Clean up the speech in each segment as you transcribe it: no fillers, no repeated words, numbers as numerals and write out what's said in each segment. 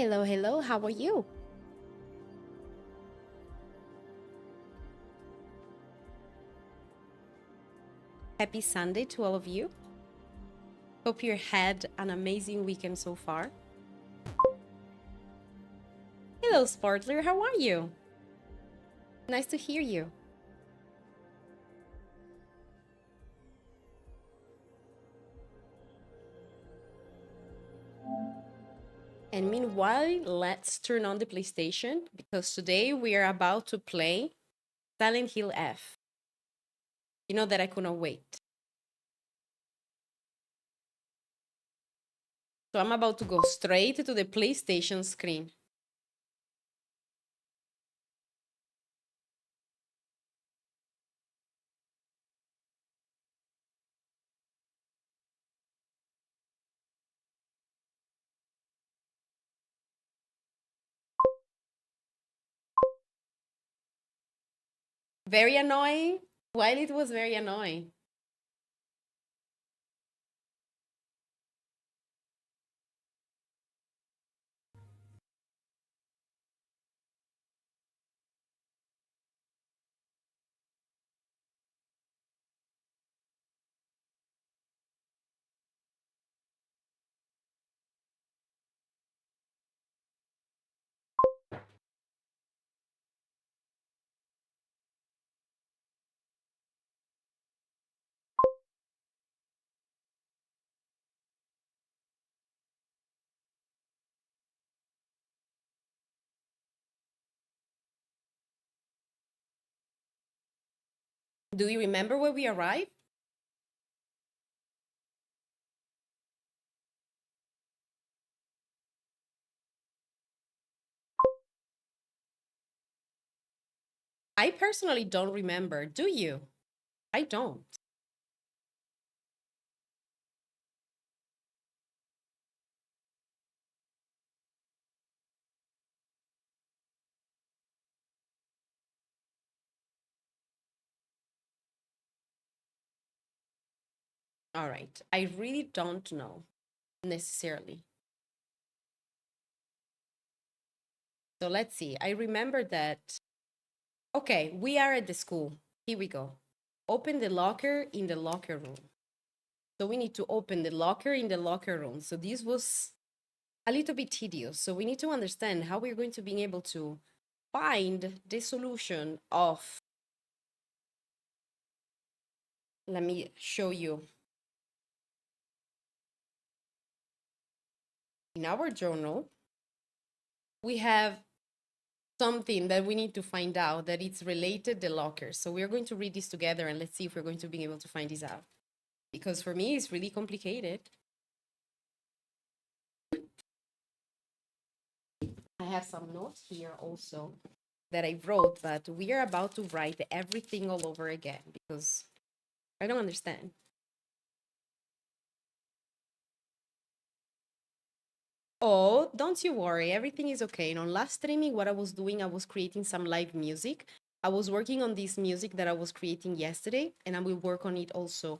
Hello, hello, how are you? Happy Sunday to all of you. Hope you had an amazing weekend so far. Hello, Spartler, how are you? Nice to hear you. And meanwhile, let's turn on the PlayStation because today we are about to play Silent Hill F. You know that I could not wait. So I'm about to go straight to the PlayStation screen. Very annoying. While it was very annoying. Do you remember where we arrived? I personally don't remember. Do you? I don't. All right. I really don't know necessarily. So let's see. I remember that. Okay, we are at the school. Here we go. Open the locker in the locker room. So we need to open the locker in the locker room. So this was a little bit tedious. So we need to understand how we're going to be able to find the solution of. Let me show you. In our journal, we have something that we need to find out that it's related the locker. So we're going to read this together and let's see if we're going to be able to find this out. Because for me, it's really complicated. I have some notes here also that I wrote, but we are about to write everything all over again because I don't understand. Oh, don't you worry, everything is okay. And on last streaming, what I was doing, I was creating some live music. I was working on this music that I was creating yesterday, and I will work on it also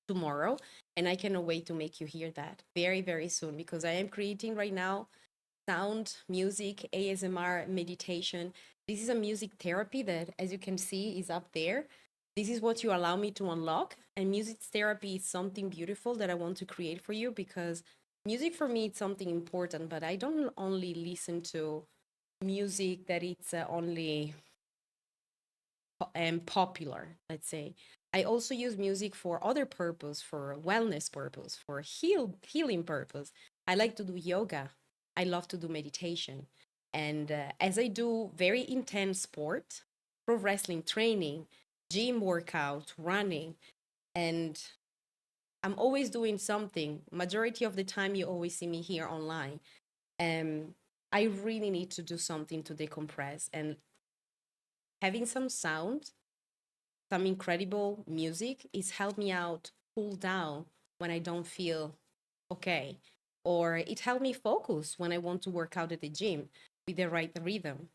tomorrow. And I cannot wait to make you hear that very, very soon because I am creating right now sound, music, ASMR, meditation. This is a music therapy that, as you can see, is up there. This is what you allow me to unlock. And music therapy is something beautiful that I want to create for you because music for me is something important, but I don't only listen to music that it's only popular, let's say. I also use music for other purpose, for wellness purpose, for healing purpose. I like to do yoga. I love to do meditation. And as I do very intense sport, pro wrestling training, gym workout, running, and I'm always doing something. Majority of the time, you always see me here online. Um, I really need to do something to decompress. And having some sound, some incredible music is helped me out cool down when I don't feel okay. Or it helped me focus when I want to work out at the gym with the right rhythm.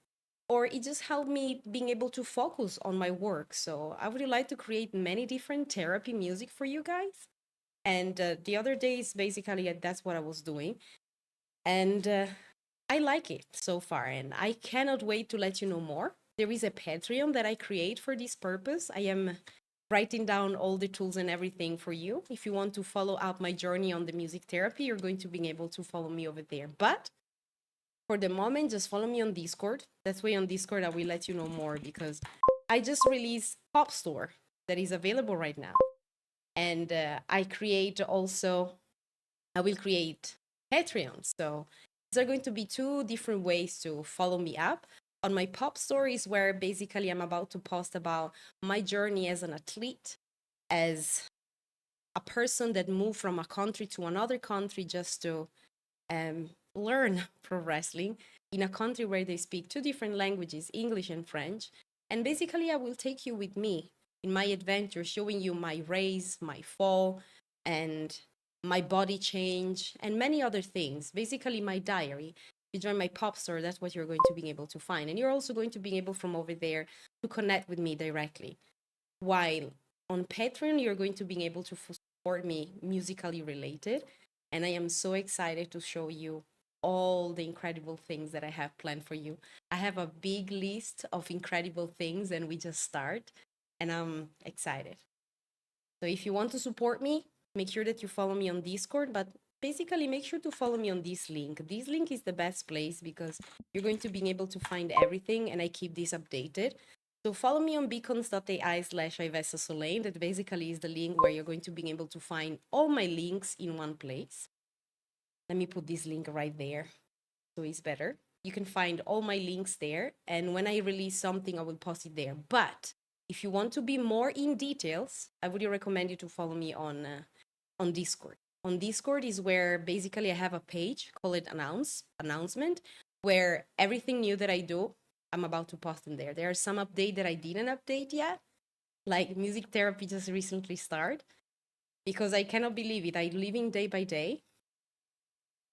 Or it just helped me being able to focus on my work. So I would like to create many different therapy music for you guys. And the other days, basically, that's what I was doing. And I like it so far, and I cannot wait to let you know more. There is a Patreon that I create for this purpose. I am writing down all the tools and everything for you. If you want to follow up my journey on the music therapy, you're going to be able to follow me over there. But for the moment, just follow me on Discord. That's why on Discord, I will let you know more because I just released popstore that is available right now. And I will create Patreon. So these are going to be two different ways to follow me up. On my pop stories, where basically I'm about to post about my journey as an athlete, as a person that moved from a country to another country just to learn pro wrestling in a country where they speak two different languages, English and French. And basically, I will take you with me in my adventure, showing you my race, my fall, and my body change, and many other things. Basically, my diary. If you join my pop store, that's what you're going to be able to find. And you're also going to be able from over there to connect with me directly. While on Patreon, you're going to be able to support me musically related. And I am so excited to show you all the incredible things that I have planned for you. I have a big list of incredible things, and we just start, and I'm excited. So if you want to support me, make sure that you follow me on Discord, but basically make sure to follow me on this link. This link is the best place because you're going to be able to find everything, and I keep this updated. So follow me on beacons.ai/Ivessa Soleil. That basically is the link where you're going to be able to find all my links in one place. Let me put this link right there so it's better. You can find all my links there. And when I release something, I will post it there. But if you want to be more in details, I would recommend you to follow me on Discord. On Discord is where basically I have a page called announcement, where everything new that I do, I'm about to post in there. There are some update that I didn't update yet, like music therapy just recently started, because I cannot believe it. I'm living day by day,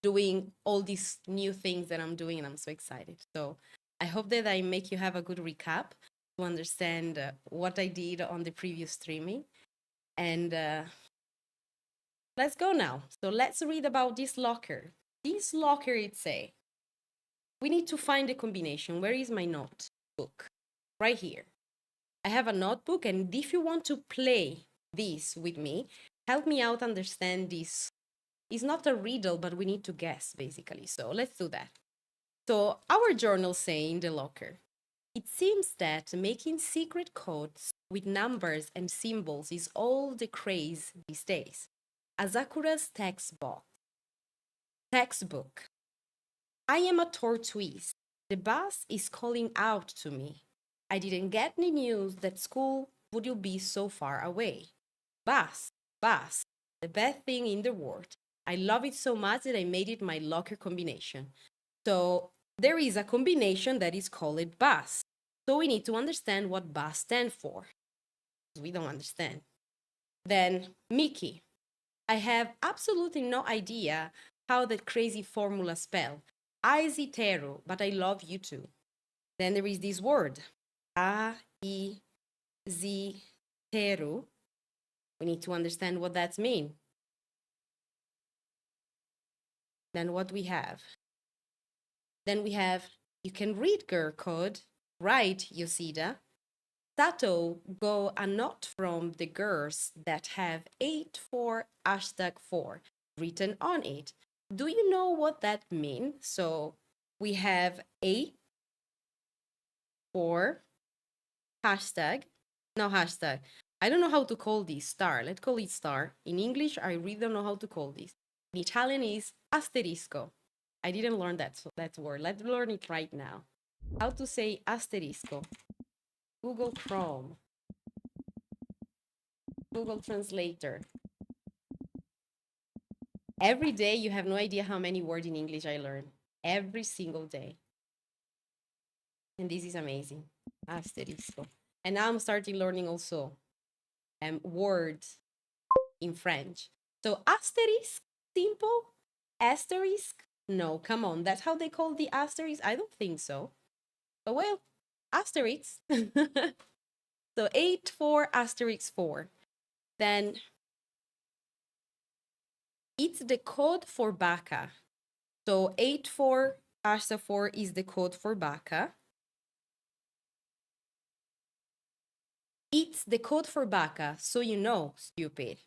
doing all these new things that I'm doing, and I'm so excited. So I hope that I make you have a good recap to understand what I did on the previous streaming. And let's go now. So let's read about this locker. This locker, it's a, we need to find a combination. Where is my notebook? Right here. I have a notebook, and if you want to play this with me, help me out understand this. It's not a riddle, but we need to guess, basically. So let's do that. So our journal say in the locker, it seems that making secret codes with numbers and symbols is all the craze these days. Asakura's textbook. I am a tortoise. The bus is calling out to me. I didn't get any news that school would you be so far away. Bus, the best thing in the world. I love it so much that I made it my locker combination. So there is a combination that is called bus. So we need to understand what bus stands for. We don't understand. Then Mickey. I have absolutely no idea how that crazy formula spell. I Z Teru, but I love you too. Then there is this word. A I Z Teru. We need to understand what that means. Then what we have? Then we have, you can read girl code, right, Yosida? Sato go a not from the girls that have 84#4 written on it. Do you know what that means? So we have 8 for hashtag, no hashtag. I don't know how to call this star. Let's call it star. In English, I really don't know how to call this. In Italian is asterisco. I didn't learn that word. Let's learn it right now. How to say asterisco. Google Chrome. Google Translator. Every day, you have no idea how many words in English I learn. Every single day. And this is amazing. Asterisco. And now I'm starting learning also words in French. So asterisk, simple. Asterisk, no, come on. That's how they call the asterisk? I don't think so. But well, asterisk. So 84*4. Then it's the code for baka. So Hashtag 4 is the code for Baka. It's the code for Baka, so you know, stupid.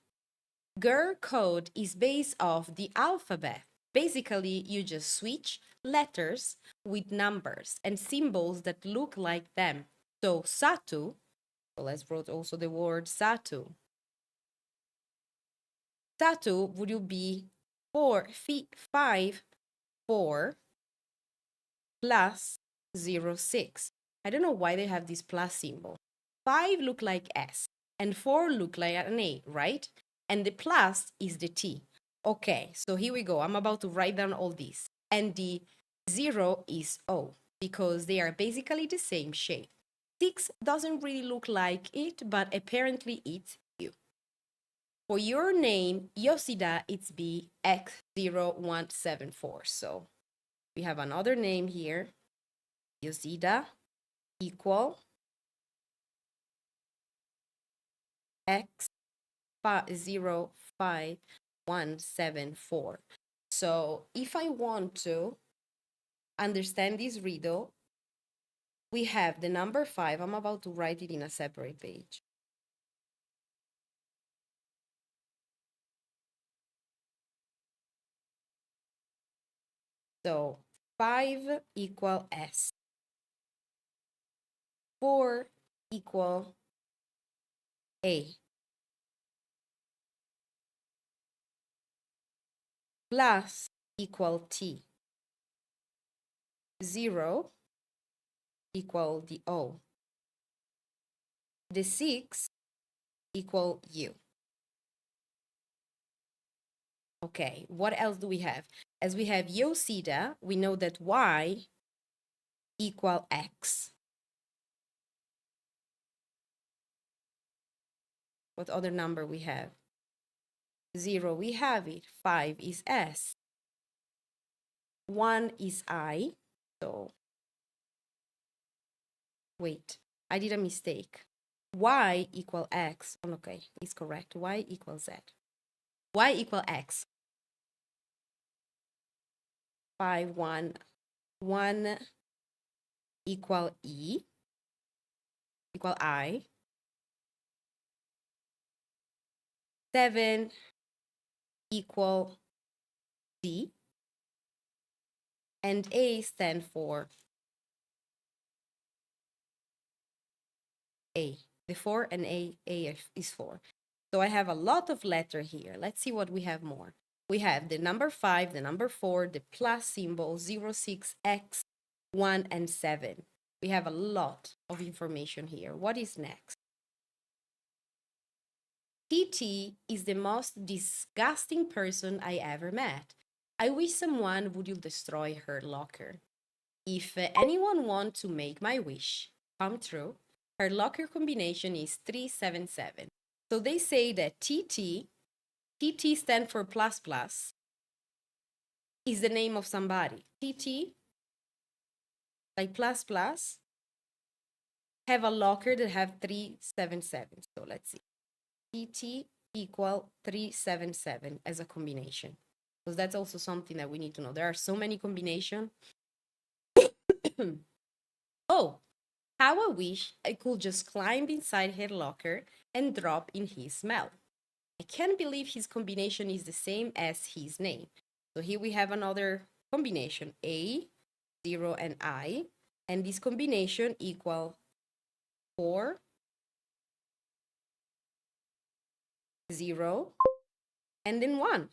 GER code is based off the alphabet. Basically, you just switch letters with numbers and symbols that look like them. So Satu, so let's write also the word Satu. Satu would be 5, 4 plus 0, 6. I don't know why they have this plus symbol. 5 look like S and 4 look like an A, right? And the plus is the T. Okay, so here we go. I'm about to write down all this. And the 0 is O because they are basically the same shape. 6 doesn't really look like it, but apparently it's you. For your name, Yoshida, it's BX0174. So we have another name here. Yoshida equal X05174. So if I want to understand this riddle, we have the number 5. I'm about to write it in a separate page. So 5 equal S. 4 equal A. Plus equal T. 0 equal the O. The 6 equal U. Okay, what else do we have? As we have Yoshida, we know that Y equal X. What other number we have? 0, we have it. 5 is S. 1 is I. So, wait, I did a mistake. Y equal X. Oh, okay, it's correct. Y equals Z. Y equal X. 5, 1. 1 equal E. Equal I. 7 equal D. And A stand for A. The 4 and A is 4. So I have a lot of letter here. Let's see what we have more. We have the number 5, the number 4, the plus symbol, 0, 6, X, 1, and 7. We have a lot of information here. What is next? TT is the most disgusting person I ever met. I wish someone would destroy her locker. If anyone wants to make my wish come true, her locker combination is 377. So they say that TT stands for plus plus, is the name of somebody. TT, like plus plus, have a locker that have 377. So let's see. TT equal 377 as a combination. Because that's also something that we need to know. There are so many combinations. Oh, how I wish I could just climb inside her locker and drop in his smell. I can't believe his combination is the same as his name. So here we have another combination, A, 0, and I. And this combination equal 4, 0, and then 1.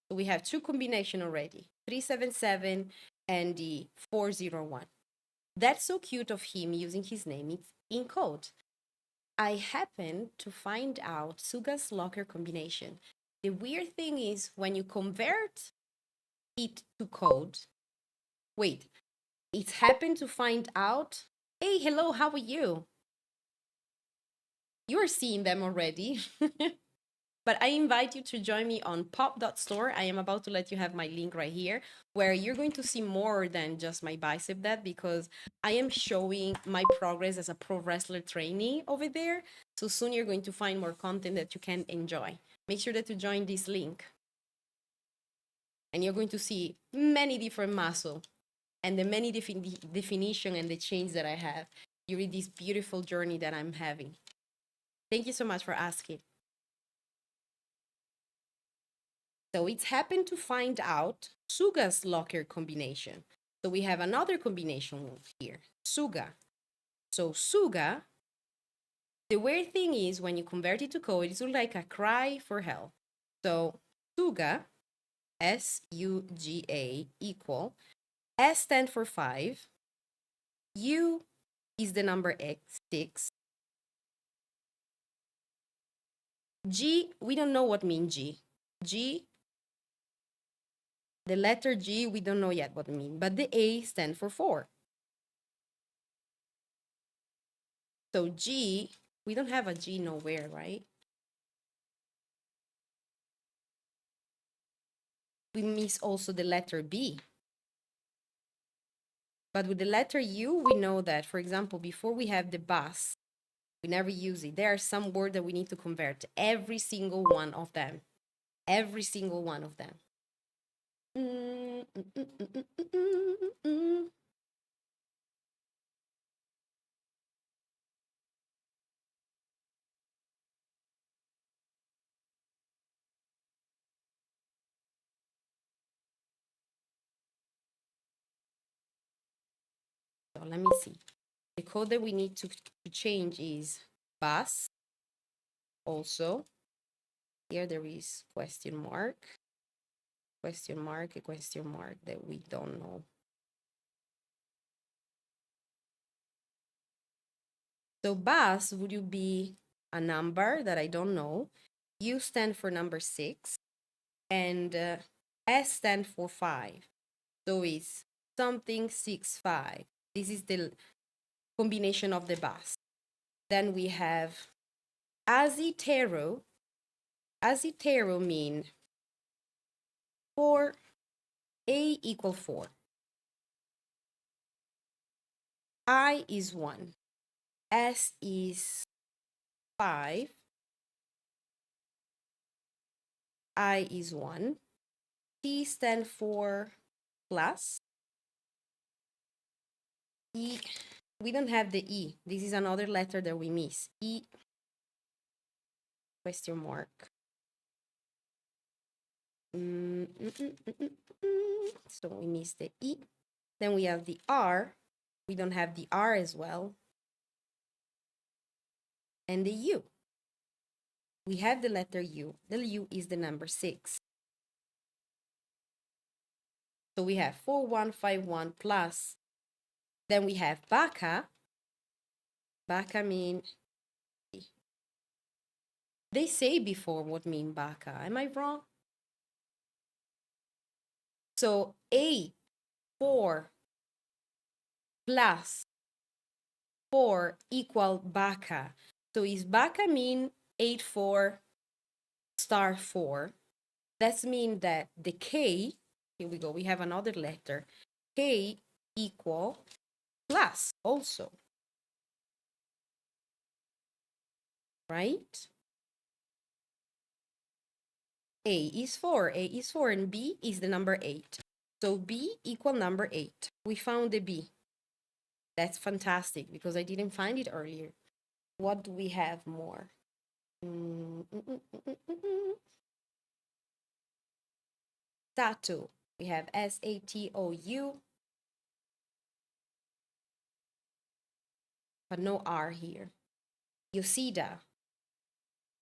So we have two combination already, 377 and the 401. That's so cute of him using his name in code. I happened to find out Suga's locker combination. The weird thing is when you convert it to code, wait, it happened to find out, hey, hello, how are you? You're seeing them already. But I invite you to join me on pop.store. I am about to let you have my link right here, where you're going to see more than just my bicep dead, because I am showing my progress as a pro wrestler trainee over there. So soon you're going to find more content that you can enjoy. Make sure that you join this link. And you're going to see many different muscles and the many definition and the change that I have during this beautiful journey that I'm having. Thank you so much for asking. So it's happened to find out Suga's locker combination. So we have another combination here, Suga. So Suga, the weird thing is when you convert it to code, it's like a cry for help. So Suga, S-U-G-A equal, S stands for 5, U is the number X, 6, G, we don't know what means G. G, the letter G, we don't know yet what it means, but the A stands for 4. So G, we don't have a G nowhere, right? We miss also the letter B. But with the letter U, we know that, for example, before we have the bus, we never use it. There are some words that we need to convert, every single one of them. Every single one of them. So let me see. The code that we need to change is bus. Also, here there is question mark, a question mark that we don't know. So bus, would you be a number that I don't know? U stand for number 6, and S stand for 5. So it's something 6, 5. This is the combination of the bus. Then we have azitero. Azitero mean 4, A equal 4. I is 1. S is 5. I is 1. T stand for plus. E, we don't have the E. This is another letter that we miss. E, question mark. So we miss the E. Then we have the R. We don't have the R as well. And the U. We have the letter U. The U is the number 6. So we have 4151 plus. Then we have baka. Baka mean, they say before what mean baka. Am I wrong? So 8, 4 plus 4 equal baka. So is baka mean 8, 4 star 4? That means that the K, here we go, we have another letter, K equal plus also, right? A is 4, and B is the number 8. So B equal number 8. We found the B. That's fantastic because I didn't find it earlier. What do we have more? Satu. We have S-A-T-O-U. But no R here. Yosida.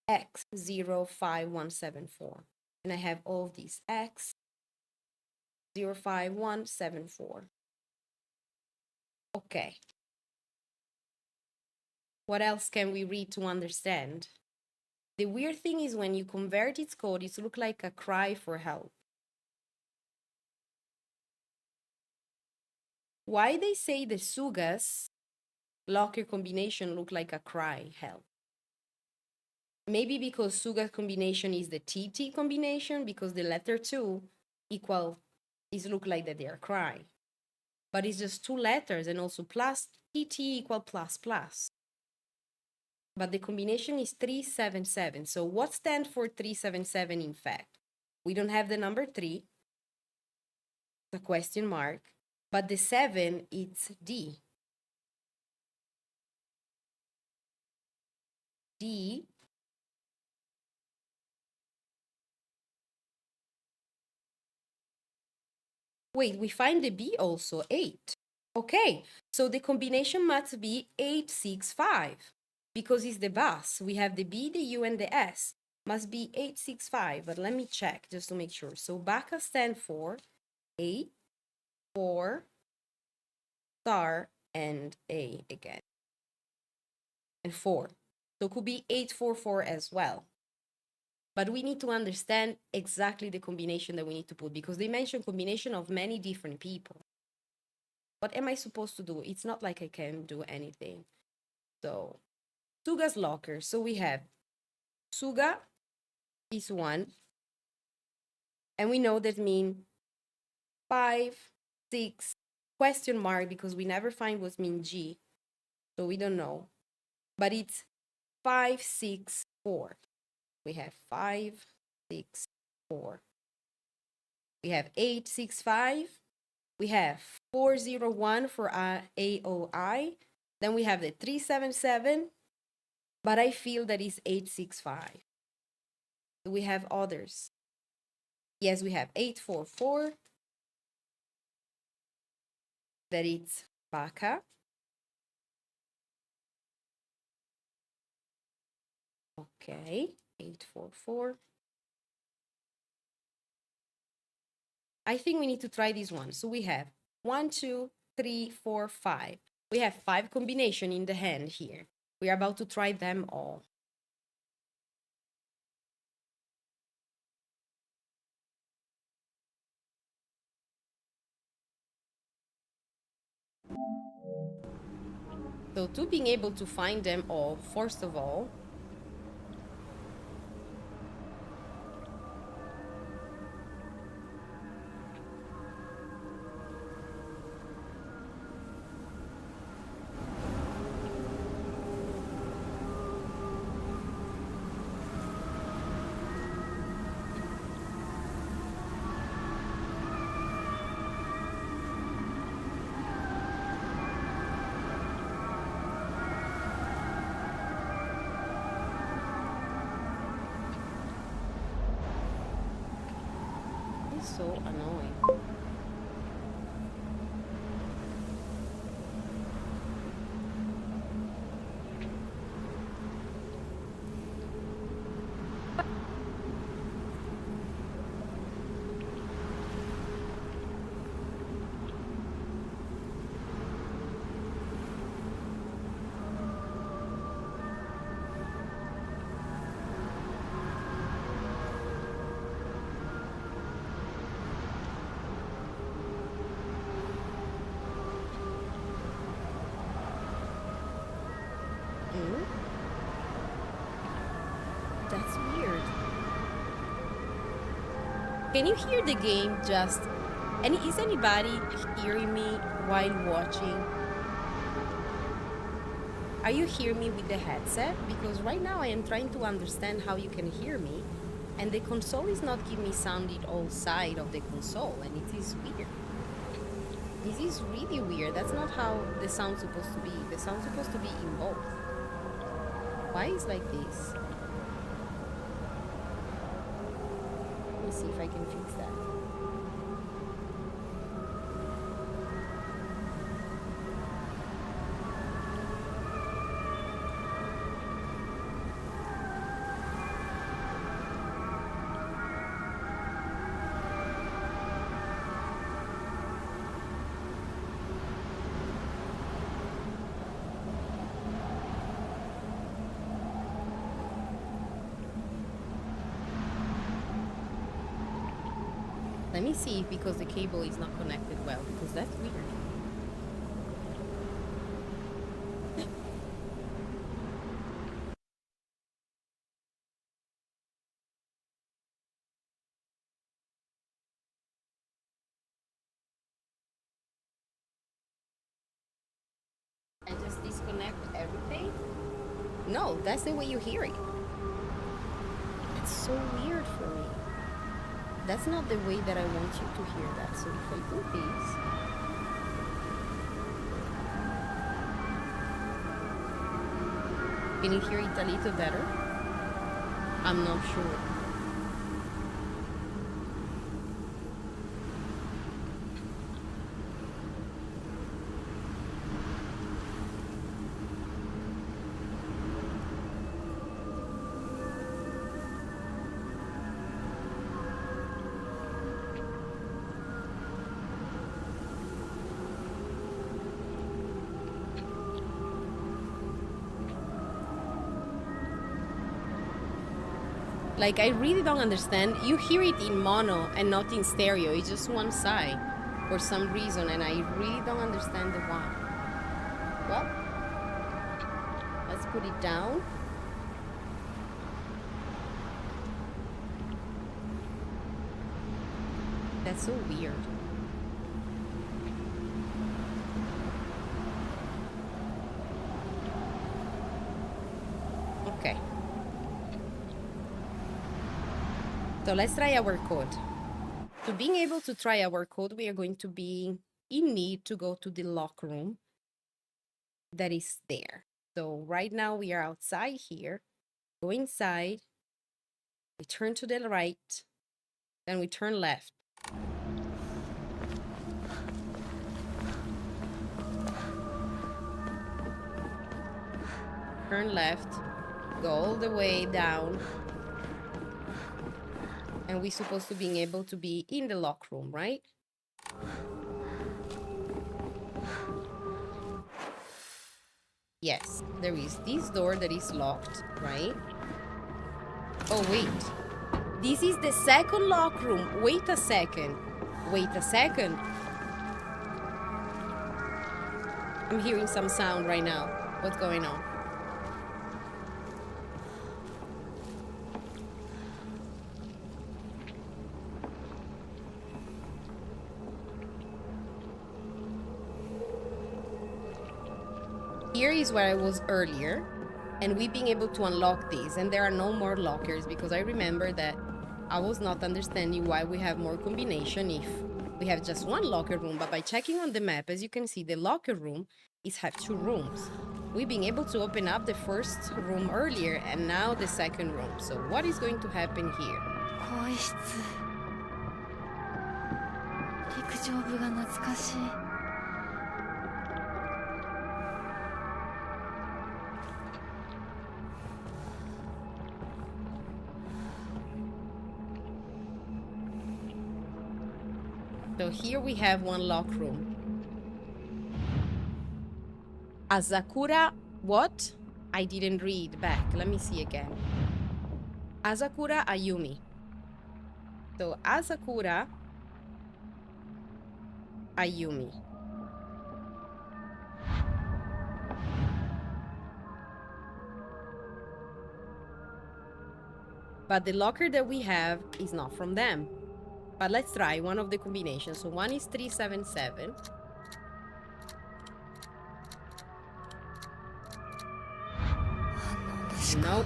X05174. And I have all of these X05174. Okay. What else can we read to understand? The weird thing is when you convert its code, it looks like a cry for help. Why they say the Sugas locker combination look like a cry help? Maybe because Suga combination is the TT combination, because the letter 2 equal is look like that they are cry. But it's just 2 letters and also plus TT equal plus plus. But the combination is 377. So what stands for 377 in fact? We don't have the number 3, the question mark, but the 7, it's D. D. Wait, we find the B also, 8. Okay, so the combination must be 865 because it's the bus. We have the B, the U, and the S. Must be 865, but let me check just to make sure. So BACA stand for 8, 4, star, and A again. And 4. So it could be 844 as well. But we need to understand exactly the combination that we need to put because they mention combination of many different people. What am I supposed to do? It's not like I can do anything. So Suga's locker. So we have Suga is 1. And we know that mean 5, 6, question mark because we never find what mean G. So we don't know. But it's 5, 6, 4. We have 5, 6, 4. We have 8, 6, 5. We have 401 for AOI. Then we have the 377. But I feel that is 865. We have others. Yes, we have 844. That it's BACA. Okay, 844. I think we need to try this one. So we have 1, 2, 3, 4, 5. We have 5 combination in the hand here. We are about to try them all. So to being able to find them all, first of all, it's so annoying. Mm? That's weird. Can you hear the game just... is anybody hearing me while watching? Are you hearing me with the headset? Because right now I am trying to understand how you can hear me, and the console is not giving me sound it all side of the console, and it is weird. This is really weird. That's not how the sound's supposed to be. The sound's supposed to be in both. Why is like this? Let me see if I can fix that. Let me see because the cable is not connected well, because that's weird. I just disconnect everything? No, that's the way you hear it. That's so weird for me. That's not the way that I want you to hear that. So if I do this, Can you hear it a little better? I'm not sure. Like, I really don't understand. You hear it in mono and not in stereo. It's just one side for some reason, and I really don't understand the why. Well, let's put it down. That's so weird. Okay. So let's try our code. To being able to try our code, we are going to be in need to go to the lock room that is there. So right now we are outside here. Go inside. We turn to the right. Then we turn left. Turn left. Go all the way down. And we're supposed to be able to be in the lock room, right? Yes, there is this door that is locked, right? Oh, wait. This is the second lock room. Wait a second. Wait a second. I'm hearing some sound right now. What's going on? Here is where I was earlier, and we've been able to unlock these, and there are no more lockers, because I remember that I was not understanding why we have more combination if we have just one locker room. But by checking on the map, as you can see, the locker room is have 2 rooms. We've been able to open up the first room earlier, and now the second room. So what is going to happen here? 更衣室陸上部が懐かしい So here we have one lock room. Azakura, what? I didn't read back. Let me see again. Azakura Ayumi. So Azakura Ayumi. But the locker that we have is not from them. But let's try one of the combinations. So one is 377. Nope.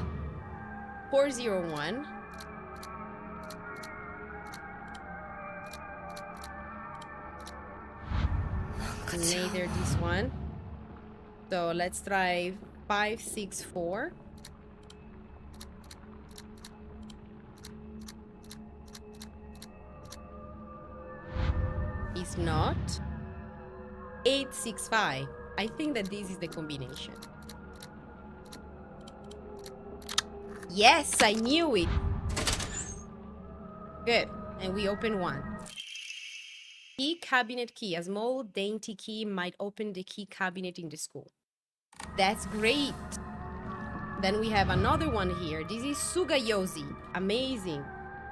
401. Neither this one. So let's try 564. Is not. 865. I think that this is the combination. Yes, I knew it. Good. And we open one. Key cabinet key. A small dainty key might open the key cabinet in the school. That's great. Then we have another one here. This is Sugayoshi. Amazing.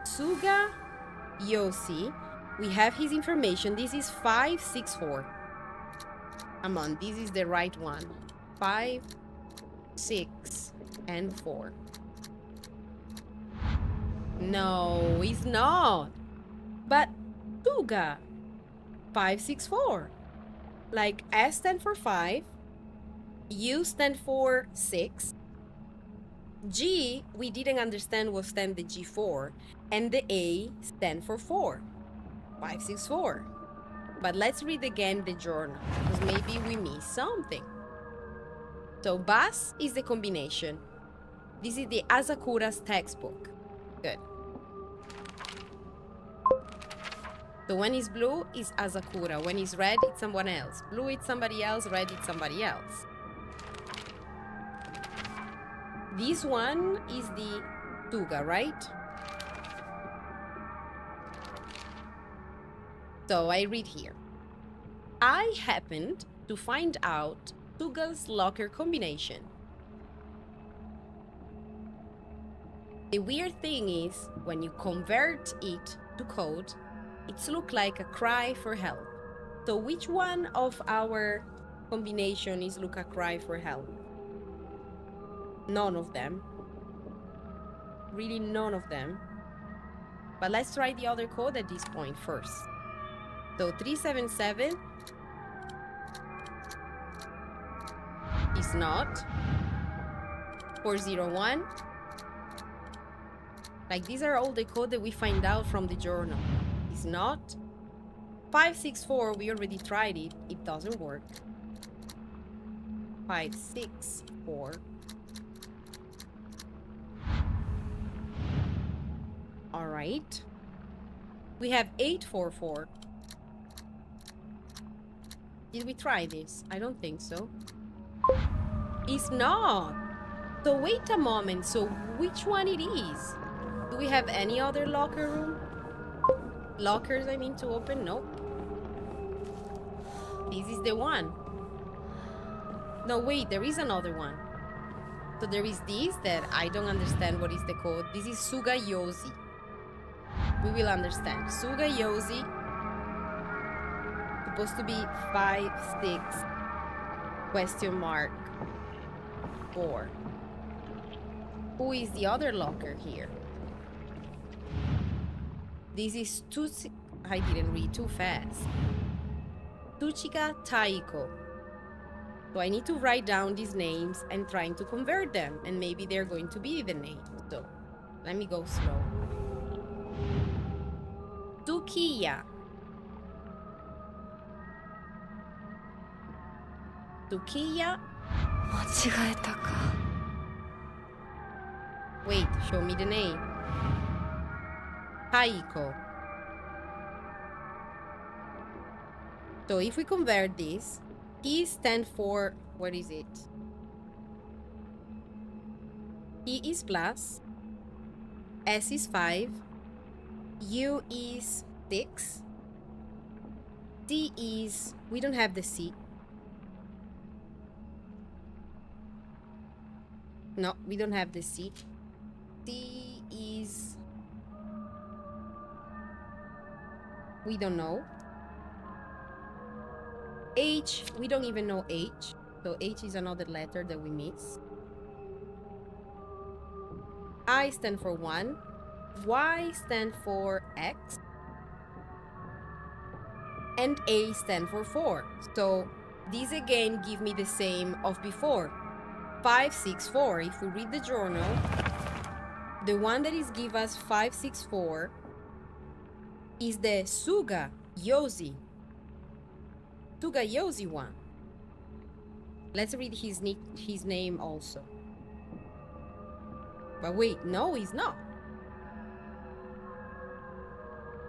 Sugayoshi. We have his information. This is 564. Come on, this is the right one. 5, 6, and 4. No, it's not. But Suga. 564. Like S stand for 5. U stand for 6. G, we didn't understand what stand the G for. And the A stand for 4. 564. But let's read again the journal, because maybe we missed something. So bus is the combination. This is the Asakura's textbook. Good. So when it's blue, it's Asakura. When it's red, it's someone else. Blue, it's somebody else. Red, it's somebody else. This one is the Tuga, right? So I read here. I happened to find out Tuga's locker combination. The weird thing is, when you convert it to code, it looks like a cry for help. So which one of our combination is look a cry for help? None of them. Really none of them. But let's try the other code at this point first. So 377 is not. 401. Like these are all the code that we find out from the journal. It's not. 564, we already tried it. It doesn't work. 564. All right. We have 844. Did we try this? I don't think so. It's not. So wait a moment. So which one it is? Do we have any other locker room? Lockers, I mean, to open? Nope. This is the one. No, wait, there is another one. So there is this that I don't understand what is the code. This is Sugayoshi. We will understand. Sugayoshi. Supposed to be 5, 6, question mark, 4. Who is the other locker here? This is I didn't read too fast. Tuchika Taiko. So I need to write down these names and trying to convert them, and maybe they're going to be the name. So let me go slow. Tukiya. Tukiya. 間違えたか。 Wait, show me the name. Taiko. So if we convert this, T stands for, what is it? T is plus, S is 5, U is 6, C is, we don't have the C. No, we don't have the C. C is, we don't know. H, we don't even know H. So H is another letter that we miss. I stand for 1. Y stand for X. And A stand for 4. So these again give me the same of before. 564. If we read the journal, the one that is give us 564 is the Sugayoshi. Sugayoshi one. Let's read his name also. But wait, no, he's not.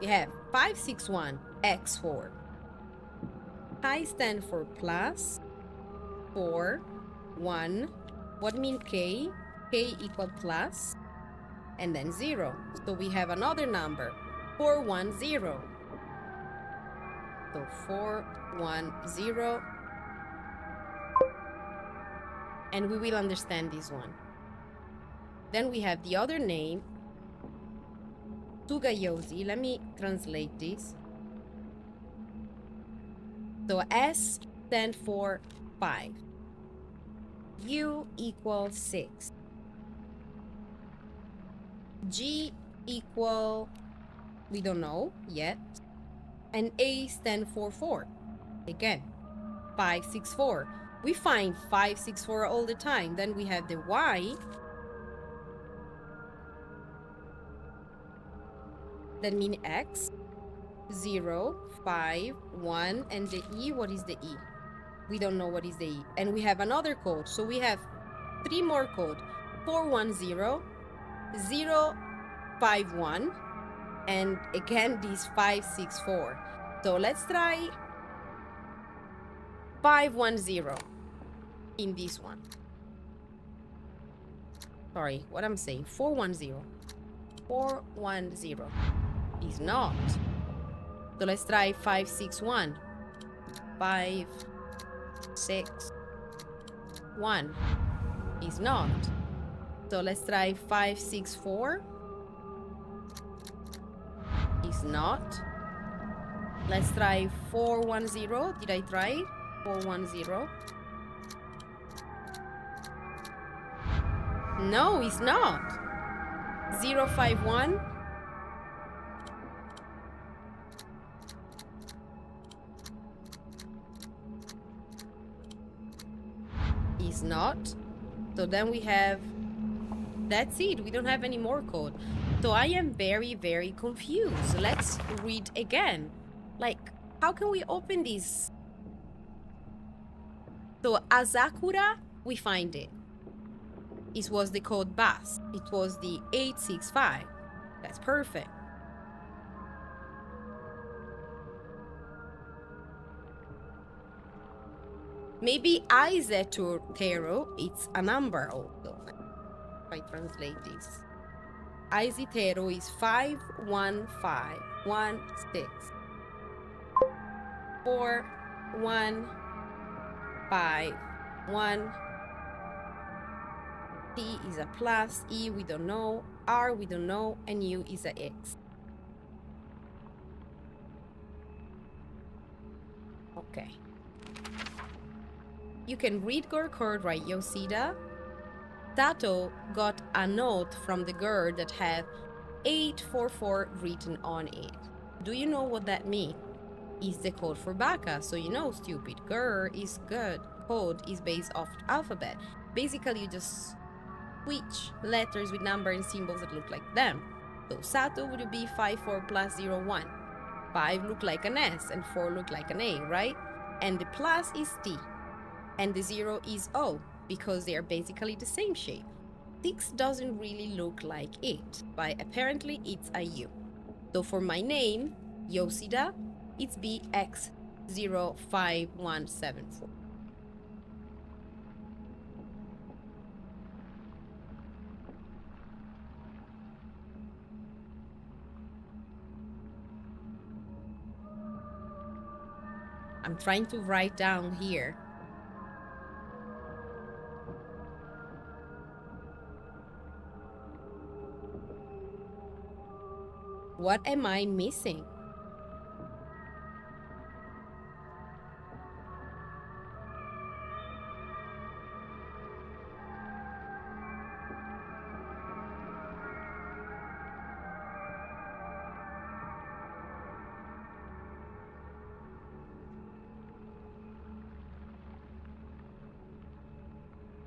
We have 561 X4. I stand for plus 4 1. What mean K? K equal plus and then 0. So we have another number, 410. So 410. And we will understand this one. Then we have the other name, Sugayoshi. Let me translate this. So S stands for 5. U equals 6. G equal, we don't know yet. And A stands for 4. Again, 564. We find 564 all the time. Then we have the Y. That means X. 0, 5, 1. And the E, what is the E? We don't know what is the E. And we have another code. So we have 3 more code. 410, 051, and again this 564. So let's try 510 in this one. Sorry, what I'm saying, 410. 410 is not. So let's try 561. 561 is not. So let's try 564. Is not. Let's try 410. Did I try it? 410. No, it's not. 051. Is not. So then we have, that's it. We don't have any more code. So I am very, very confused. Let's read again. Like, how can we open this? So Azakura, we find it. It was the code bus. It was the 865. That's perfect. Maybe Izetero, it's a number also. If I translate this. Izetero is 51516. 4151. T is a plus, E we don't know, R we don't know, and U is a X. Okay. You can read your code, right, Yoshida? Tato got a note from the girl that had 844 written on it. Do you know what that means? It's the code for Baka, so you know, stupid. Girl is good. Code is based off alphabet. Basically, you just switch letters with number and symbols that look like them. So Sato would be 54 plus 01. 5 look like an S and 4 look like an A, right? And the plus is T. And the 0 is O, because they are basically the same shape. 6 doesn't really look like it, but apparently it's a U. So for my name, Yoshida, it's BX05174. I'm trying to write down here. What am I missing?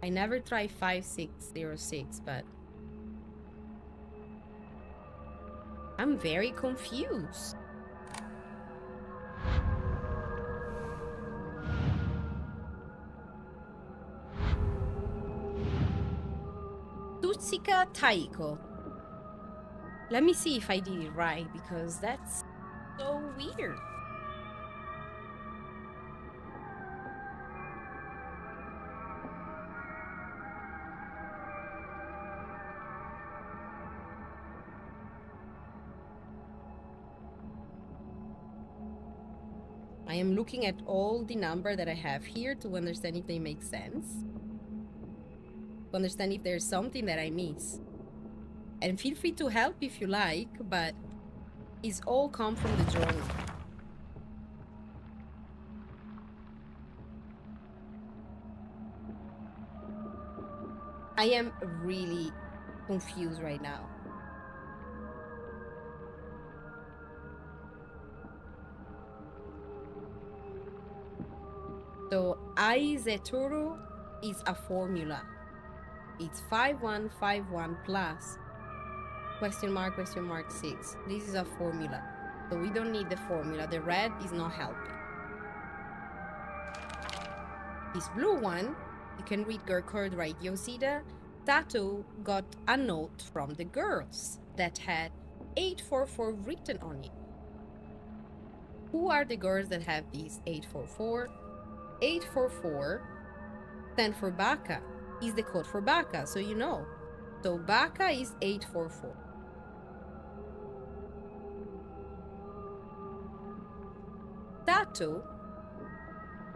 I never tried 5606, but I'm very confused. Tutsuka Taiko. Let me see if I did it right, because that's so weird. I am looking at all the number that I have here to understand if they make sense. To understand if there's something that I miss. And feel free to help if you like, but it's all come from the journal. I am really confused right now. So Izetoro is a formula. It's 5151 plus question mark 6. This is a formula. So we don't need the formula. The red is not helping. This blue one, you can read girl code right. Yosida Tato got a note from the girls that had 844 written on it. Who are the girls that have these 844? 844 stand for Baka, is the code for Baka, so you know. So Baka is 844. Tato,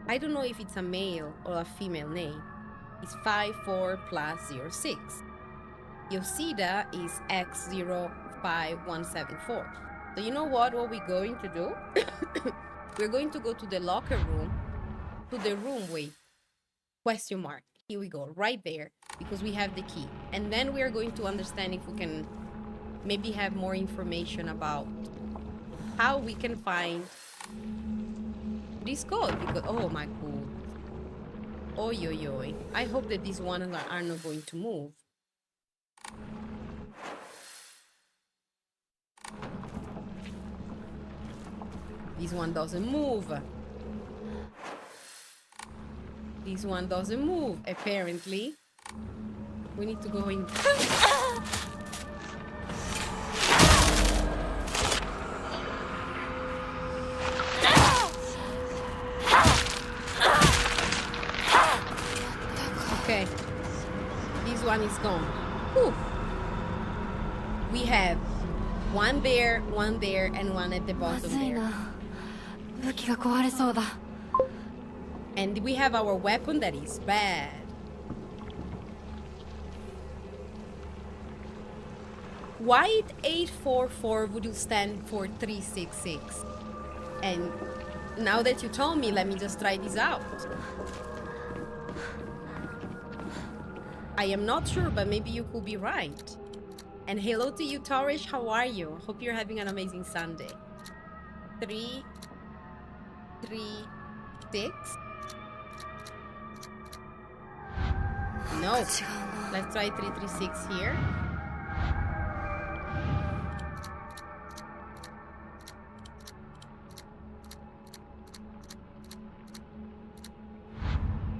I don't know if it's a male or a female name, is 54 plus 06. Yosida is X05174. So you know what we're going to do? We're going to go to the locker room, to the room with question mark. Here we go, right there, because we have the key. And then we are going to understand if we can maybe have more information about how we can find this code. Because, oh my god. Oi, oi, oi. I hope that these ones are not going to move. This one doesn't move. This one doesn't move, apparently. We need to go in. Okay. This one is gone. Whew. We have one there, and one at the ま bottom ずい there. な。武器が壊れそうだ。And we have our weapon that is bad. Why 844 would you stand for 366? And now that you told me, let me just try this out. I am not sure, but maybe you could be right. And hello to you, Tarish. How are you? Hope you're having an amazing Sunday. 3, 3, 6. No. Let's try 336 here.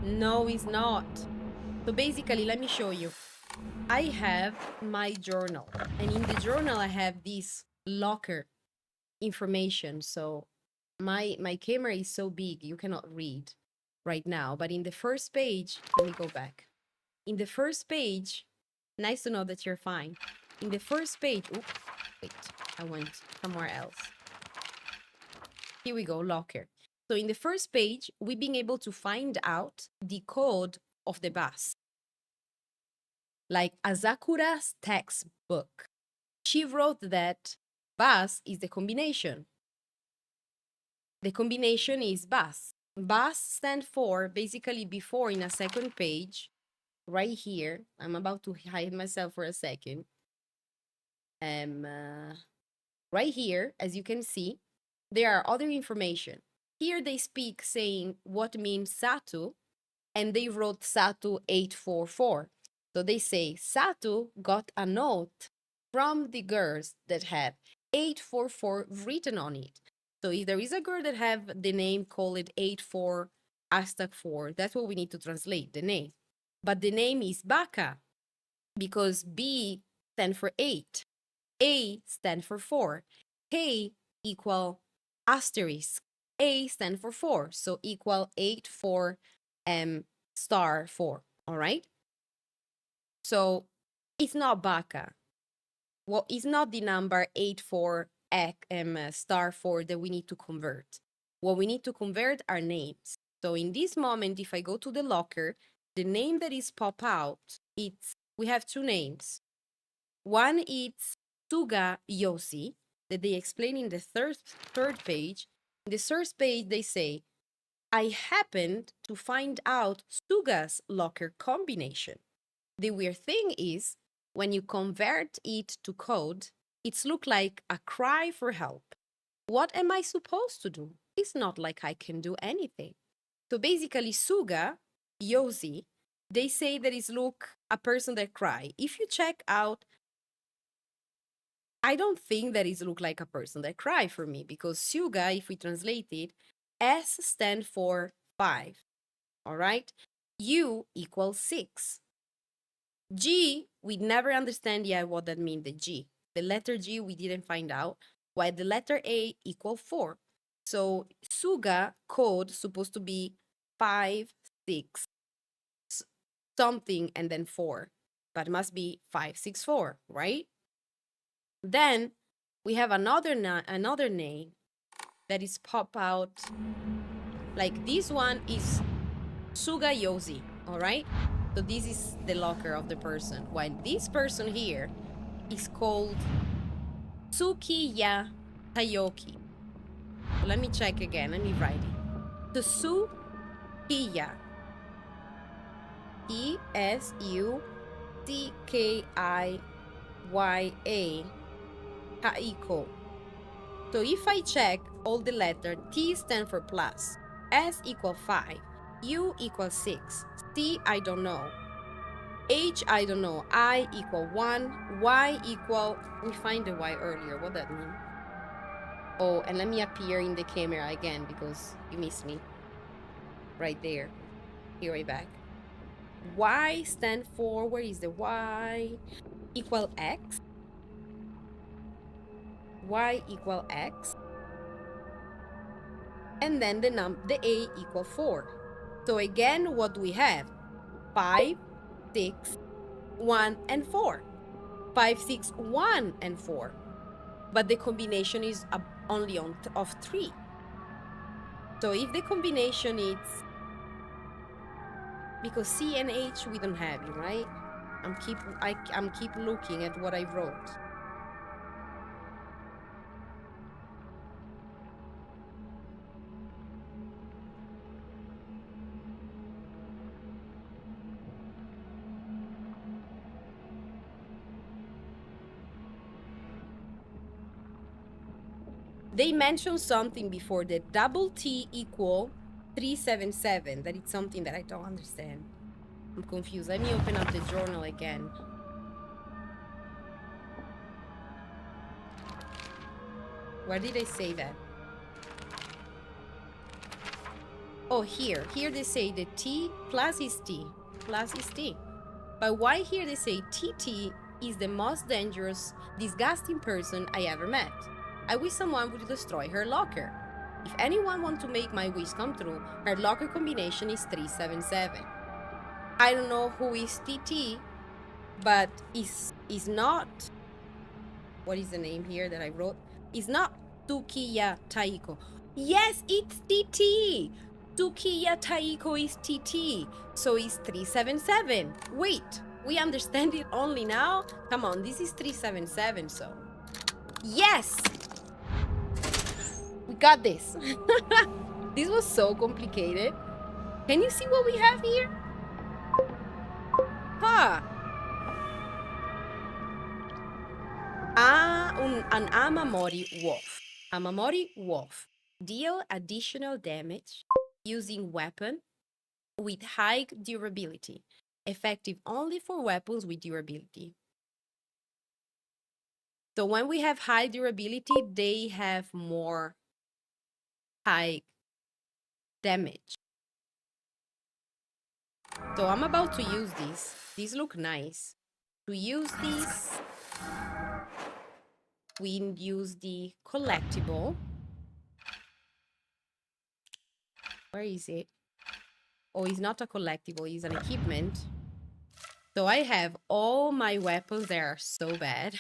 No, it's not. So basically, let me show you. I have my journal, and in the journal, I have this locker information. So my camera is so big, you cannot read right now. But in the first page, let me go back. In the first page, nice to know that you're fine. In the first page, oops, wait, I went somewhere else. Here we go, locker. So in the first page, we've been able to find out the code of the bus. Like Azakura's textbook. She wrote that bus is the combination. The combination is bus. Bus stands for, basically before in a second page, right here. I'm about to hide myself for a second. Right here, as you can see, there are other information. Here they speak saying what means Satu, and they wrote Satu 844. So they say Satu got a note from the girls that had 844 written on it. So if there is a girl that have the name, call it 84 hashtag 4. That's what we need to translate, the name. But the name is Baka because B stand for 8. A stand for 4. K equal asterisk. A stand for 4. So equal 8, 4, star 4. All right? So it's not Baka. Well, it's not the number 84 star 4 that we need to convert. What we need to convert are names. So in this moment, if I go to the locker, the name that is pop out, we have two names. One is Suga Yosi, that they explain in the third page. In the first page, they say, I happened to find out Suga's locker combination. The weird thing is, when you convert it to code, it's look like a cry for help. What am I supposed to do? It's not like I can do anything. So basically, Suga, Yosi, they say that it's look a person that cry. If you check out, I don't think that it look like a person that cry for me because Suga, if we translate it, S stand for 5. all right? U equals 6. G, we never understand yet what that means, the G. The letter G, we didn't find out, while the letter A equal 4. So Suga code supposed to be 5, 6, something, and then 4. But it must be 5, 6, 4, right? Then we have another name that is pop out. Like this one is Suga Yosi, all right? So this is the locker of the person, while this person here is called Tsukiya Tayoki. So let me check again. Let me write it. Tsukiya. Tsukiya Taiko. So if I check all the letters, T stand for plus, S equal 5, U equal 6, C I don't know, H I don't know, I equal 1, Y equal, we find the Y earlier, what that mean? Oh, and let me appear in the camera again because you missed me. Right there. Here way back. Y stand for, where is the Y? Equal X. Y equal X. And then the A equal 4. So again, what do we have? 5, 6, 1, and 4. 5, 6, 1, and 4. But the combination is only of 3. So if the combination is, because C and H we don't have it, right? I'm keep looking at what I wrote. They mentioned something before, that double T equal 377. That is something that I don't understand. I'm confused. Let me open up the journal again. Where did I say that? Oh, here. Here they say the T plus is T. Plus is T. But why here they say TT is the most dangerous, disgusting person I ever met? I wish someone would destroy her locker. If anyone wants to make my wish come true, her locker combination is 377. I don't know who is TT, but is not, what is the name here that I wrote? Is not Tukiya Taiko. Yes, it's TT. Tukiya Taiko is TT. So it's 377. Wait, we understand it only now? Come on, this is 377, so. Yes! We got this. This was so complicated. Can you see what we have here? Huh. An Amamori wolf. Amamori wolf. Deal additional damage using weapon with high durability. Effective only for weapons with durability. So when we have high durability, they have more high damage. So I'm about to use these. These look nice. To use these, we use the collectible. Where is it? Oh, it's not a collectible, it's an equipment. So I have all my weapons that are so bad.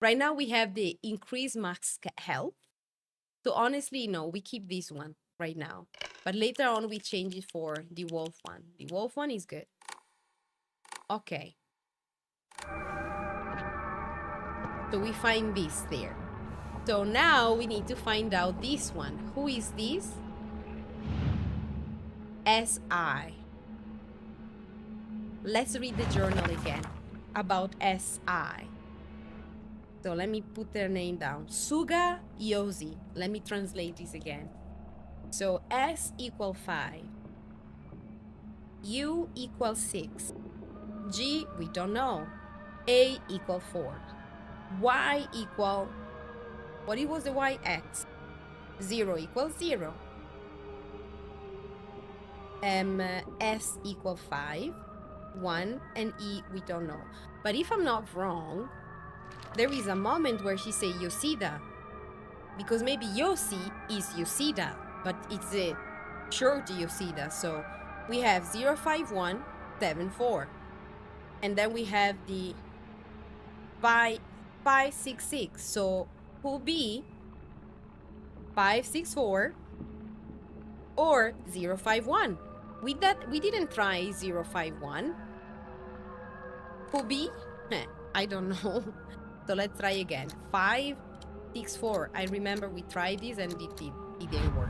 Right now we have the increased max health. So honestly, no, we keep this one right now. But later on we change it for the wolf one. The wolf one is good. Okay. So we find this there. So now we need to find out this one. Who is this? SI. Let's read the journal again about SI. So let me put their name down. Suga Yosi. Let me translate this again. So S equal 5. U equal 6. G, we don't know. A equal 4. Y equal, what it was the Y? X. 0 equals 0. S equal 5, 1, and E we don't know. But if I'm not wrong, there is a moment where she say Yoshida, because maybe Yoshi is Yoshida, but it's a short Yoshida. So we have 05174, and then we have the 566. So could be 564 or 051. With that, we didn't try 051. Could be, I don't know. So let's try again. 564. I remember we tried this and it didn't work.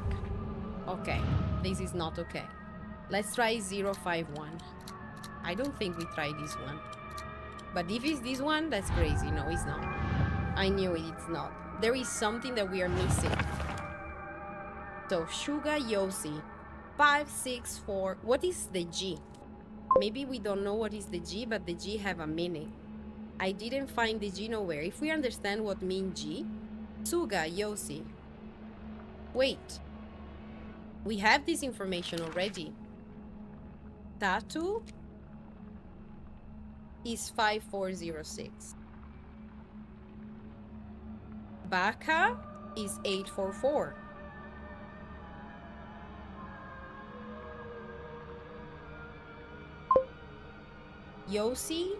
Okay, this is not okay. Let's try 051. I don't think we tried this one. But if it's this one, that's crazy. No, it's not. I knew it, it's not. There is something that we are missing. So Shuga Yoshi, 564. What is the G? Maybe we don't know what is the G, but the G have a meaning. I didn't find the G nowhere. If we understand what mean G, Suga Yoshi. Wait, we have this information already. Tattoo is 5406. Baka is 844. Yoshi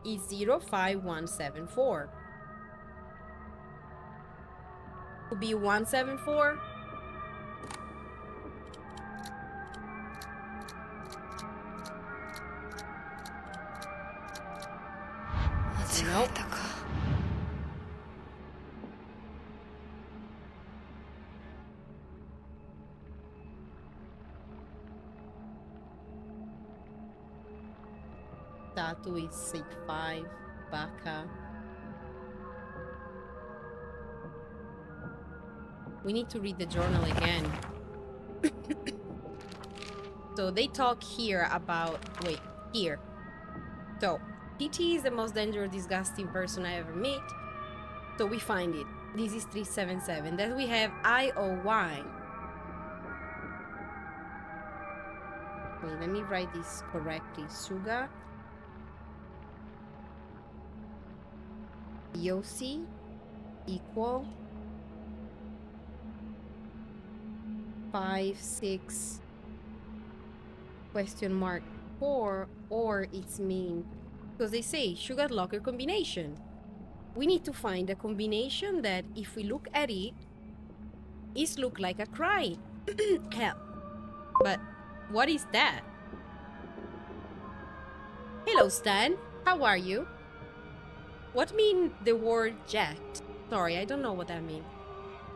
is 05174. Could be 174. Nope. Tattoo is 65. Baka. We need to read the journal again. So they talk here about, wait, here. So PT is the most dangerous, disgusting person I ever met. So we find it. This is 377. Then we have IOY. Wait, let me write this correctly. Suga Yoshi equal 56 question mark 4, or it's mean because they say sugar locker combination. We need to find a combination that if we look at it, it look like a cry. Hell, but what is that? Hello, Stan. How are you? What mean the word jacked? Sorry, I don't know what that means.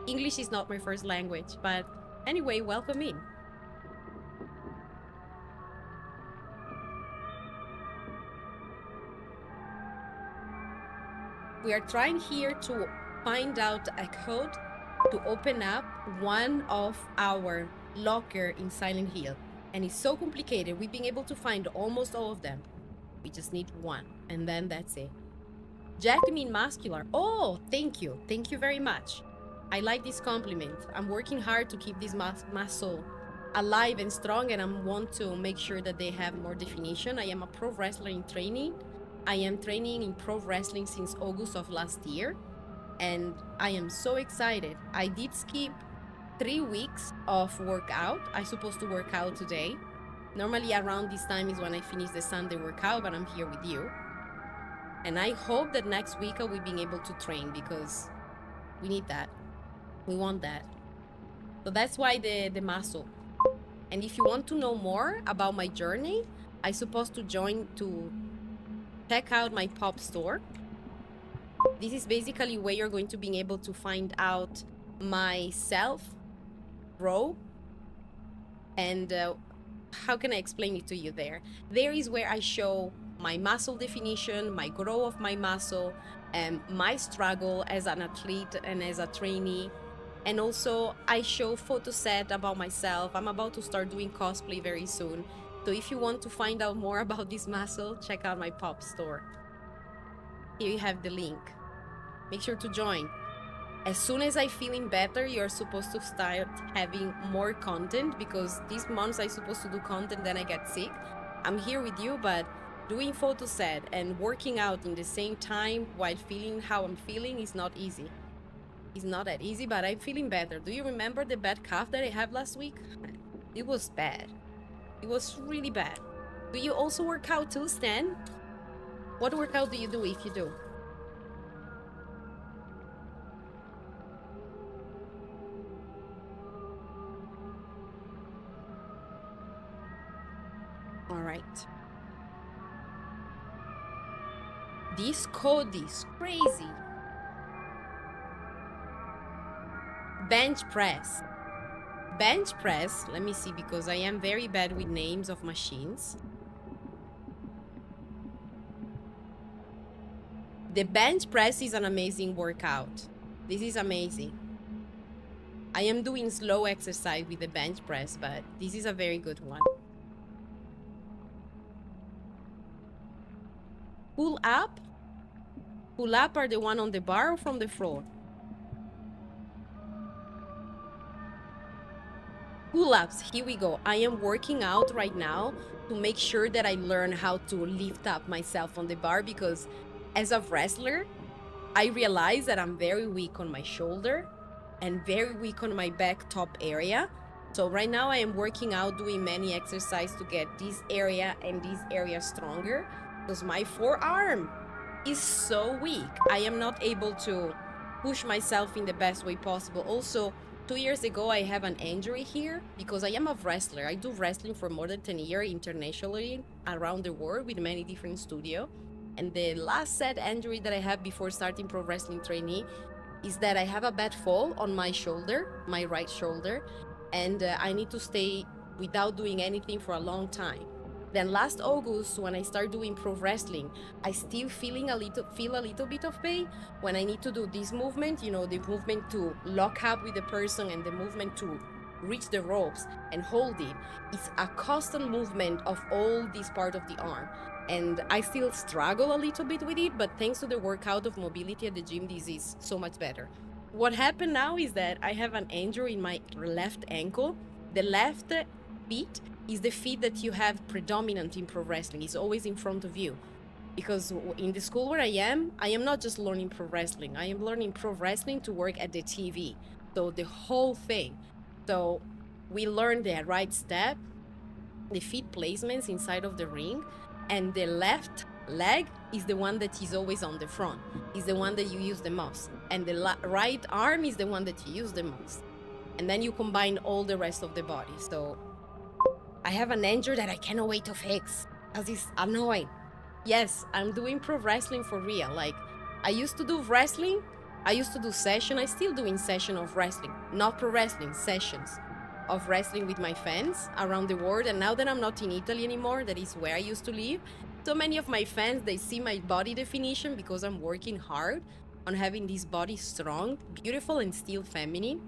English is not my first language, but anyway, welcome in. We are trying here to find out a code to open up one of our locker in Silent Hill. And it's so complicated. We've been able to find almost all of them. We just need one, and then that's it. Jacked mean muscular. Oh, thank you. Thank you very much. I like this compliment. I'm working hard to keep this muscle alive and strong, and I want to make sure that they have more definition. I am a pro wrestler in training. I am training in pro wrestling since August of last year, and I am so excited. I did skip 3 weeks of workout. I'm supposed to work out today. Normally around this time is when I finish the Sunday workout, but I'm here with you. And I hope that next week I will be able to train because we need that. We want that. So that's why the muscle. And if you want to know more about my journey, I'm supposed to join to check out my pop store. This is basically where you're going to be able to find out my self grow. And how can I explain it to you there? There is where I show my muscle definition, my growth of my muscle, and my struggle as an athlete and as a trainee. And also I show photo set about myself. I'm about to start doing cosplay very soon. So if you want to find out more about this muscle, check out my pop store. Here you have the link. Make sure to join. As soon as I feeling better, you're supposed to start having more content, because these months I supposed to do content, then I get sick. I'm here with you, but doing photo set and working out in the same time while feeling how I'm feeling is not easy. It's not that easy, but I'm feeling better. Do you remember the bad cough that I had last week? It was bad. It was really bad. Do you also work out too, Stan? What workout do you do if you do? All right. This code is crazy. Bench press. Bench press, let me see, because I am very bad with names of machines. The bench press is an amazing workout. This is amazing. I am doing slow exercise with the bench press, but this is a very good one. Pull up. Pull up are the one on the bar or from the floor? Pull-ups, here we go. I am working out right now to make sure that I learn how to lift up myself on the bar, because as a wrestler, I realize that I'm very weak on my shoulder and very weak on my back top area. So right now I am working out, doing many exercises to get this area and this area stronger, because my forearm is so weak. I am not able to push myself in the best way possible. Also, 2 years ago, I have an injury here because I am a wrestler. I do wrestling for more than 10 years internationally around the world with many different studios. And the last sad injury that I have before starting pro wrestling trainee is that I have a bad fall on my shoulder, my right shoulder, and I need to stay without doing anything for a long time. Then last August, when I start doing pro wrestling, I still feel a little bit of pain when I need to do this movement, you know, the movement to lock up with the person and the movement to reach the ropes and hold it. It's a constant movement of all this part of the arm. And I still struggle a little bit with it, but thanks to the workout of mobility at the gym, this is so much better. What happened now is that I have an injury in my left ankle. The left feet is the feet that you have predominant in pro wrestling. It's always in front of you. Because in the school where I am not just learning pro wrestling. I am learning pro wrestling to work at the TV. So the whole thing. So we learn the right step, the feet placements inside of the ring, and the left leg is the one that is always on the front. Is the one that you use the most. And the right arm is the one that you use the most. And then you combine all the rest of the body. So I have an injury that I cannot wait to fix, because it's annoying. Yes, I'm doing pro wrestling for real. Like, I used to do wrestling, I used to do session, I still doing session of wrestling. Not pro wrestling, sessions of wrestling with my fans around the world. And now that I'm not in Italy anymore, that is where I used to live, so many of my fans, they see my body definition because I'm working hard on having this body strong, beautiful, and still feminine.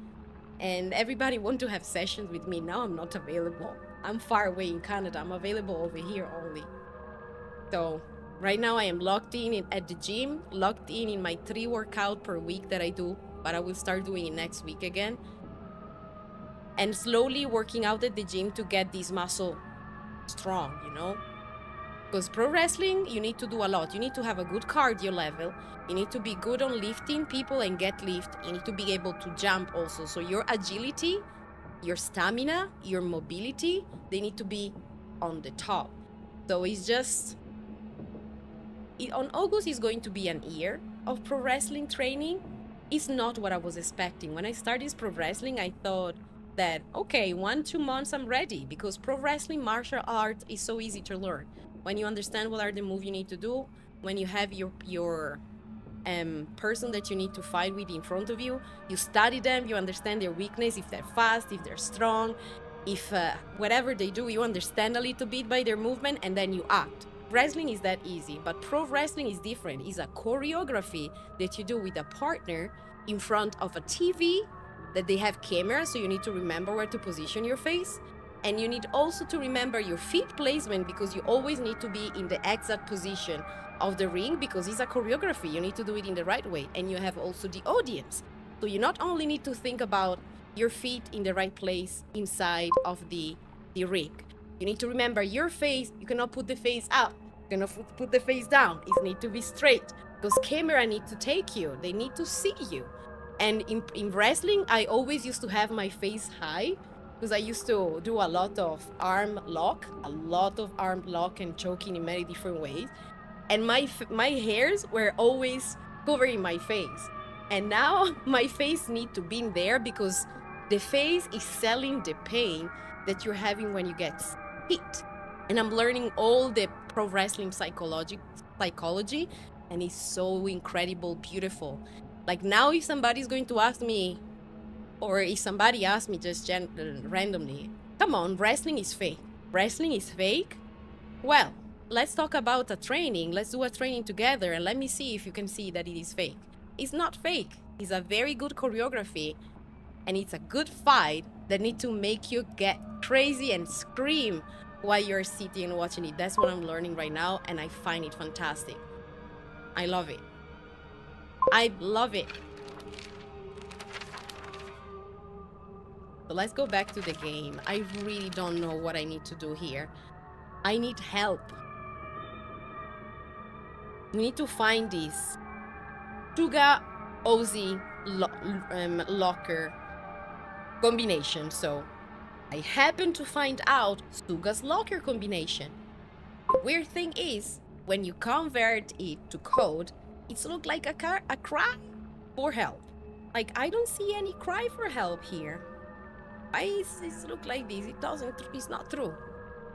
And everybody want to have sessions with me. Now I'm not available. I'm far away in Canada. I'm available over here only. So right now I am locked in at the gym, locked in my 3 workout per week that I do, but I will start doing it next week again. And slowly working out at the gym to get this muscle strong, you know? Because pro wrestling, you need to do a lot. You need to have a good cardio level. You need to be good on lifting people and get lift. You need to be able to jump also. So your agility, your stamina, your mobility, they need to be on the top. So it's just, on August is going to be an year of pro wrestling training. It's not what I was expecting. When I started pro wrestling, I thought that, okay, 1-2 months I'm ready, because pro wrestling martial art is so easy to learn. When you understand what are the moves you need to do, when you have your person that you need to fight with in front of you, you study them, you understand their weakness, if they're fast, if they're strong, if whatever they do, you understand a little bit by their movement, and then you act. Wrestling is that easy, but pro wrestling is different. It's a choreography that you do with a partner in front of a TV that they have cameras, so you need to remember where to position your face. And you need also to remember your feet placement, because you always need to be in the exact position of the ring, because it's a choreography. You need to do it in the right way. And you have also the audience. So you not only need to think about your feet in the right place inside of the rig. You need to remember your face. You cannot put the face up. You cannot put the face down. It needs to be straight because camera need to take you. They need to see you. And in wrestling, I always used to have my face high because I used to do a lot of arm lock and choking in many different ways. And my hairs were always covering my face. And now my face need to be in there because the face is selling the pain that you're having when you get hit. And I'm learning all the pro wrestling psychology, and it's so incredible, beautiful. Like now, if somebody's going to ask me, or if somebody asks me just randomly, come on, wrestling is fake. Wrestling is fake? Well, let's talk about a training. Let's do a training together and let me see if you can see that it is fake. It's not fake. It's a very good choreography and it's a good fight that need to make you get crazy and scream while you're sitting and watching it. That's what I'm learning right now and I find it fantastic. I love it. I love it. So let's go back to the game. I really don't know what I need to do here. I need help. We need to find this Suga Ozzy locker combination. So I happen to find out Suga's locker combination. The weird thing is, when you convert it to code, it's look like a cry for help. Like I don't see any cry for help here. Why is it look like this? It's not true.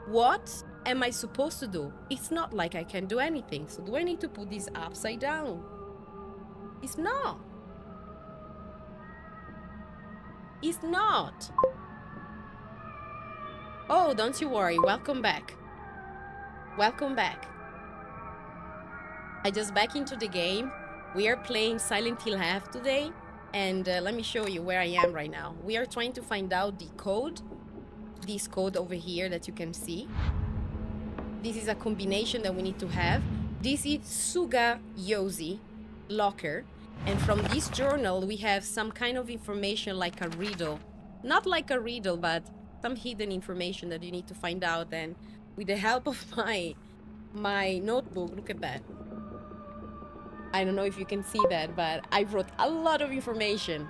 What am I supposed to do? It's not like I can do anything. So do I need to put this upside down? It's not. It's not. Oh, don't you worry. Welcome back. Welcome back. I just back into the game. We are playing Silent Hill Half today. And let me show you where I am right now. We are trying to find out the code. This code over here that you can see. This is a combination that we need to have. This is Suga Yosi locker. And from this journal, we have some kind of information like a riddle. Not like a riddle, but some hidden information that you need to find out. And with the help of my notebook, look at that. I don't know if you can see that, but I wrote a lot of information.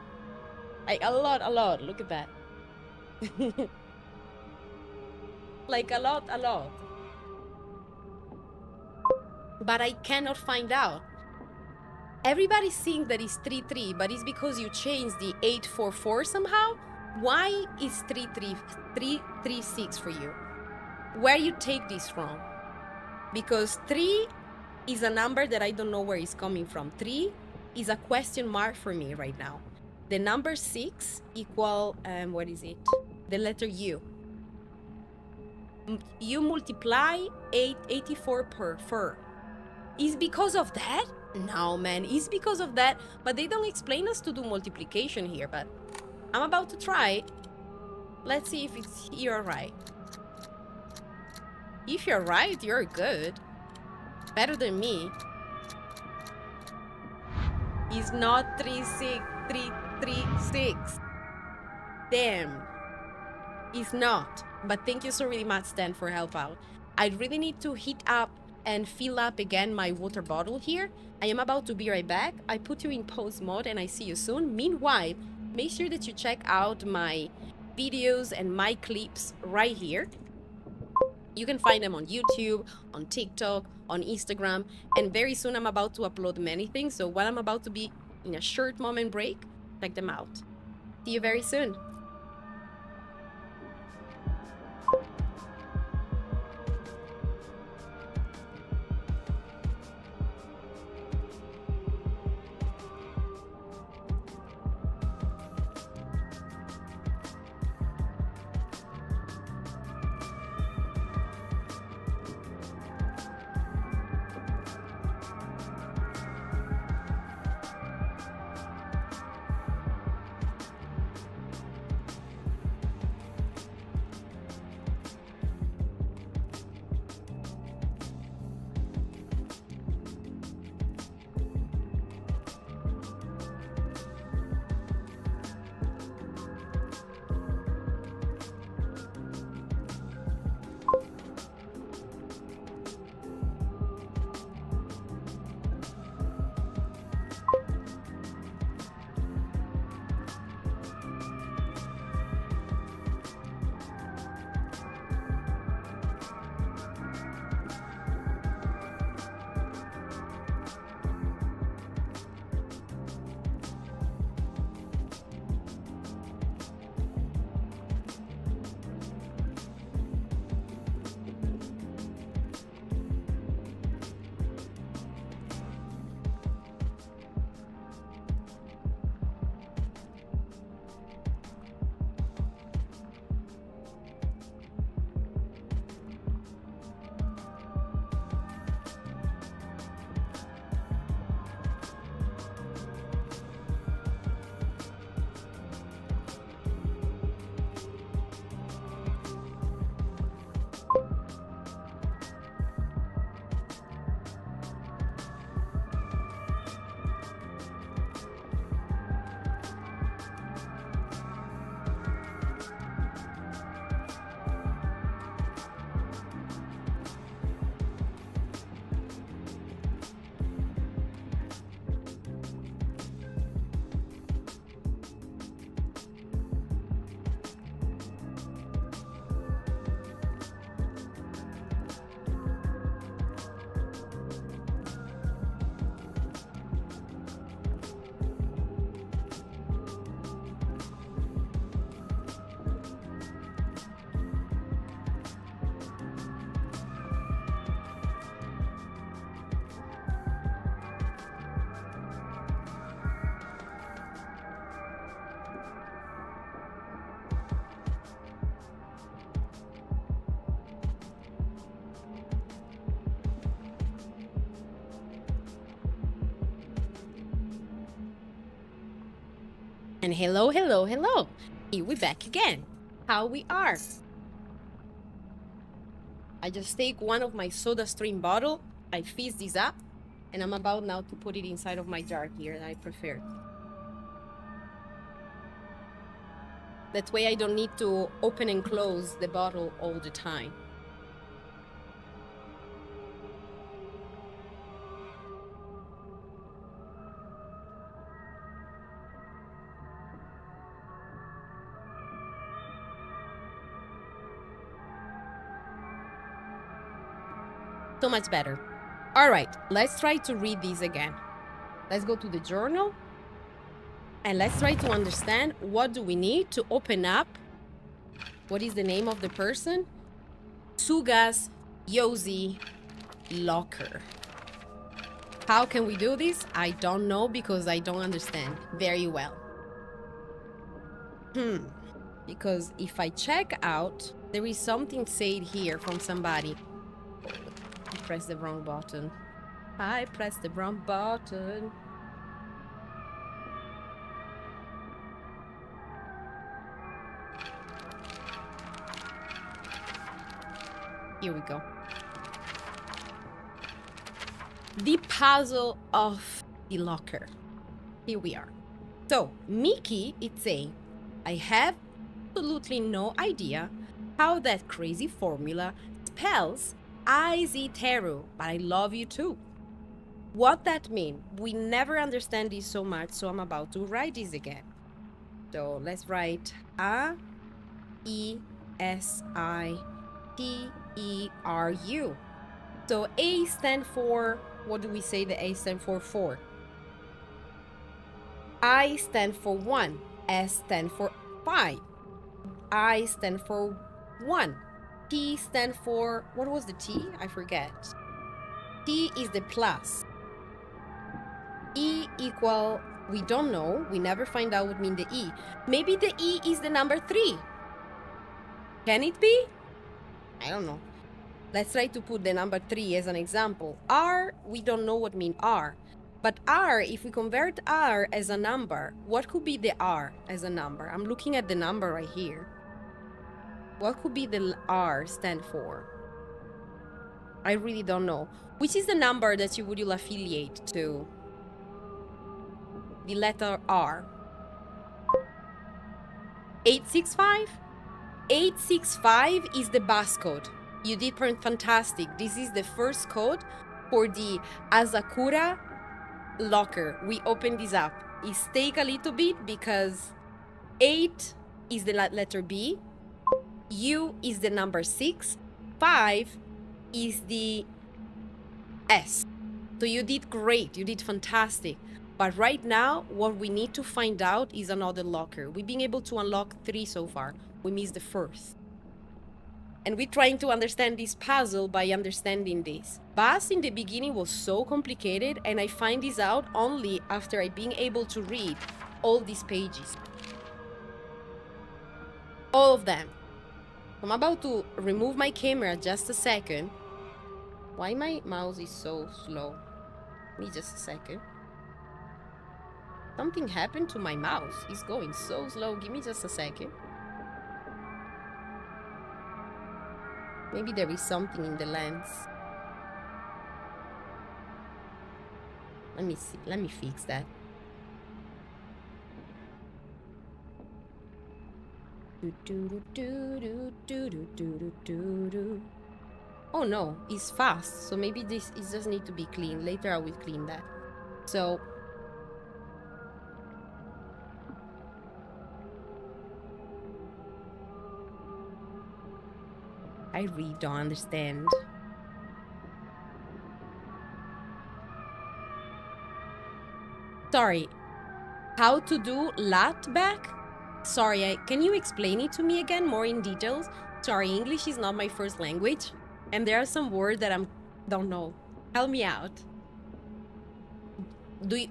Like a lot. Look at that. Like a lot. But I cannot find out. Everybody thinks that it's 3-3, but it's because you changed the 8-4-4 somehow. Why is 3-3-6 for you? Where you take this from? Because 3 is a number that I don't know where it's coming from. 3 is a question mark for me right now. The number 6 equal, what is it? The letter U. You multiply 84 per 4. Is because of that? No, man, it's because of that. But they don't explain us to do multiplication here, but I'm about to try. Let's see if you're right. If you're right, you're good. Better than me. It's not 3-6. Damn. It's not. But thank you so really much, Stan, for help out. I really need to heat up and fill up again my water bottle here. I am about to be right back. I put you in pause mode and I see you soon. Meanwhile, make sure that you check out my videos and my clips right here. You can find them on YouTube, on TikTok, on Instagram, and very soon I'm about to upload many things. So while I'm about to be in a short moment break, check them out. See you very soon. And hello, hello, hello. Here we back again. How we are. I just take one of my soda stream bottle, I fizz this up, and I'm about now to put it inside of my jar here that I prefer. That way I don't need to open and close the bottle all the time. So much better. All right, let's try to read these again. Let's go to the journal and let's try to understand what do we need to open up. What is the name of the person? Suga's Yosi locker. How can we do this? I don't know because I don't understand very well. Because if I check out, there is something said here from somebody. I pressed the wrong button. I pressed the wrong button. Here we go. The puzzle of the locker. Here we are. So, Mickey is saying, I have absolutely no idea how that crazy formula spells Iziteru, but I love you too. What that mean? We never understand this so much, so I'm about to write this again. So let's write A-E-S-I-T-E-R-U. So A stand for, what do we say the A stand for? I stand for 1. S stand for 5. I stand for 1. T stand for, what was the T? I forget. T is the plus. E equal, we don't know. We never find out what mean the E. Maybe the E is the number 3. Can it be? I don't know. Let's try to put the number 3 as an example. R, we don't know what mean R. But R, if we convert R as a number, what could be the R as a number? I'm looking at the number right here. What could be the R stand for? I really don't know. Which is the number that you would affiliate to? The letter R. 865? 865 is the bus code. You did fantastic. This is the first code for the Asakura locker. We open this up. It's take a little bit because 8 is the letter B, U is the number 6, 5 is the S. So you did great. You did fantastic. But right now, what we need to find out is another locker. We've been able to unlock 3 so far. We missed the first. And we're trying to understand this puzzle by understanding this. Bus in the beginning was so complicated, and I find this out only after I being able to read all these pages. All of them. I'm about to remove my camera just a second. Why my mouse is so slow? Give me just a second. Something happened to my mouse. It's going so slow. Give me just a second. Maybe there is something in the lens. Let me see. Let me fix that. Oh no, it's fast. So maybe this it just need to be clean. Later I will clean that. So I really don't understand. Sorry. How to do lat back? Sorry, can you explain it to me again more in details? Sorry, English is not my first language, and there are some words that I don't know. Help me out.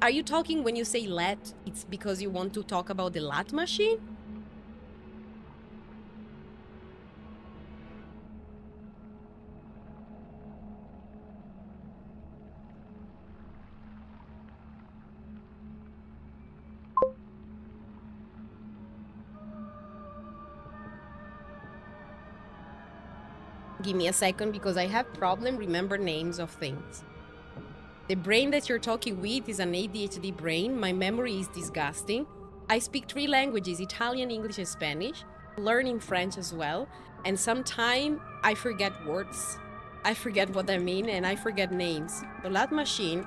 Are you talking when you say lat, it's because you want to talk about the lat machine? Give me a second because I have problem remember names of things. The brain that you're talking with is an ADHD brain. My memory is disgusting. I speak 3 languages, Italian, English, and Spanish, learning French as well. And sometimes I forget words. I forget what I mean and I forget names. The lat machine,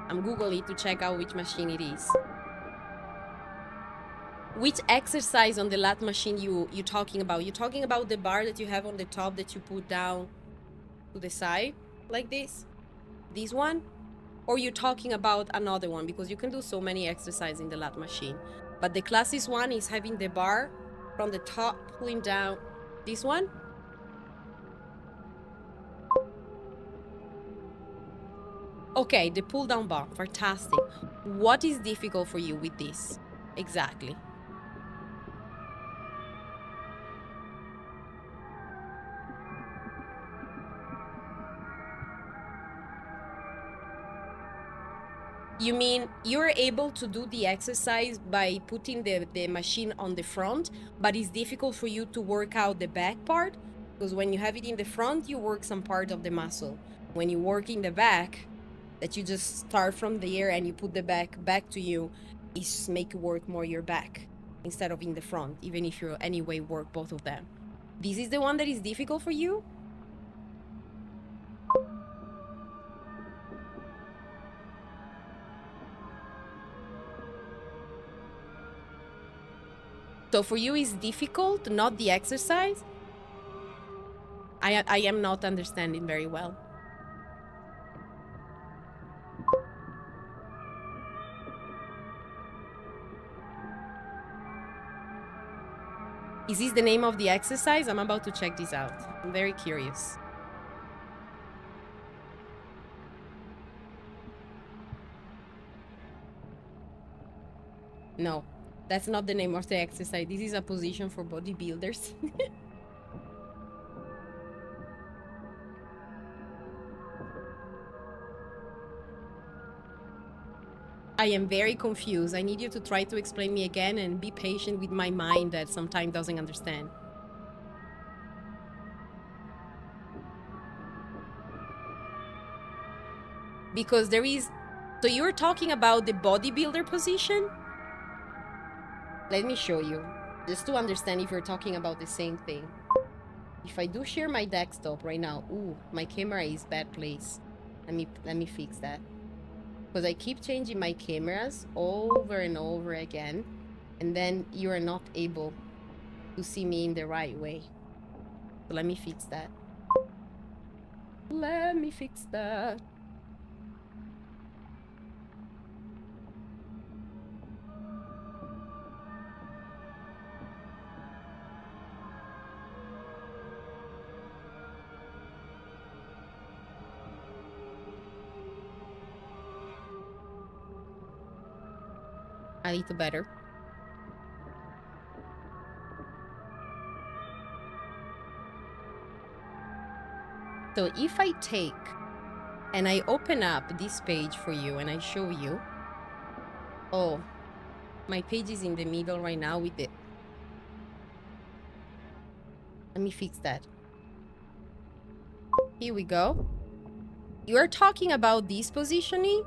I'm Googling it to check out which machine it is. Which exercise on the lat machine you talking about? You're talking about the bar that you have on the top that you put down to the side like this? This one? Or you're talking about another one? Because you can do so many exercises in the lat machine. But the classic one is having the bar from the top pulling down. This one? Okay, the pull down bar. Fantastic. What is difficult for you with this? Exactly. You mean you're able to do the exercise by putting the machine on the front, but it's difficult for you to work out the back part? Because when you have it in the front, you work some part of the muscle. When you work in the back, that you just start from there and you put the back to you, is make you work more your back instead of in the front, even if you anyway work both of them. This is the one that is difficult for you? So for you is difficult, not the exercise? I am not understanding very well. Is this the name of the exercise? I'm about to check this out. I'm very curious. No, that's not the name of the exercise. This is a position for bodybuilders. I am very confused. I need you to try to explain me again and be patient with my mind that sometimes doesn't understand. Because there is... So you're talking about the bodybuilder position? Let me show you, just to understand if you're talking about the same thing. If I do share my desktop right now, ooh, my camera is bad place. Let me fix that. Because I keep changing my cameras over and over again, and then you are not able to see me in the right way. So let me fix that. Let me fix that. A little better. So if I take and I open up this page for you and I show you, oh, my page is in the middle right now with it. Let me fix that. Here we go. You are talking about this positioning?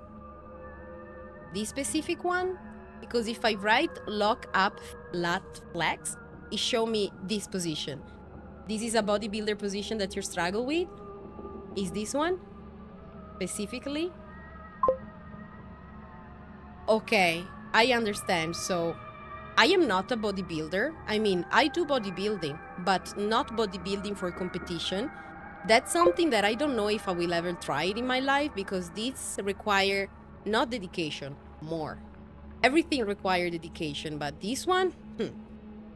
This specific one? Because if I write lock up lat flex, it show me this position. This is a bodybuilder position that you struggle with? Is this one? Specifically? Okay, I understand. So I am not a bodybuilder. I mean, I do bodybuilding, but not bodybuilding for competition. That's something that I don't know if I will ever try it in my life, because this require not dedication, more. Everything requires dedication, but this one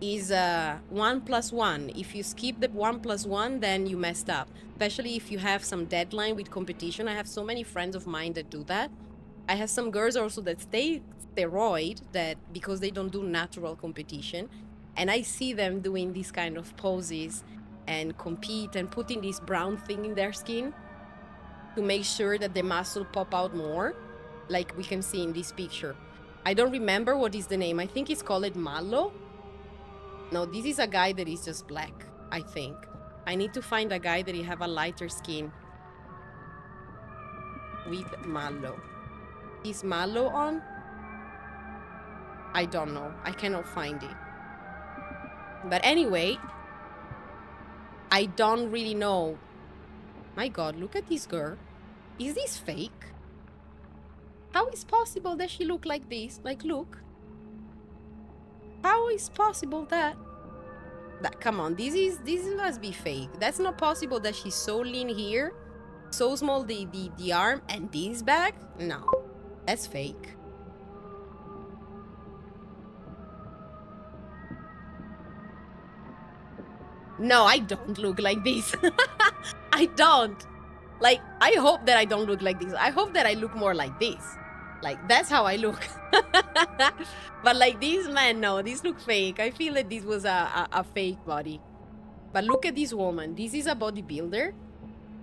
is 1+1. If you skip the 1+1, then you messed up. Especially if you have some deadline with competition. I have so many friends of mine that do that. I have some girls also that stay steroid that because they don't do natural competition, and I see them doing these kind of poses and compete and putting this brown thing in their skin to make sure that the muscle pop out more, like we can see in this picture. I don't remember what is the name. I think it's called Mallo. No, this is a guy that is just black, I think. I need to find a guy that he have a lighter skin with mallow. Is mallow on? I don't know. I cannot find it. But anyway, I don't really know. My God, look at this girl. Is this fake? How is possible that she look like this? Like, look. How is possible that come on, this must be fake. That's not possible that she's so lean here, so small the arm, and this back? No, that's fake. No, I don't look like this. I don't. Like, I hope that I don't look like this. I hope that I look more like this. Like, that's how I look. But like this, man, no, this look fake. I feel that this was a fake body. But look at this woman. This is a bodybuilder.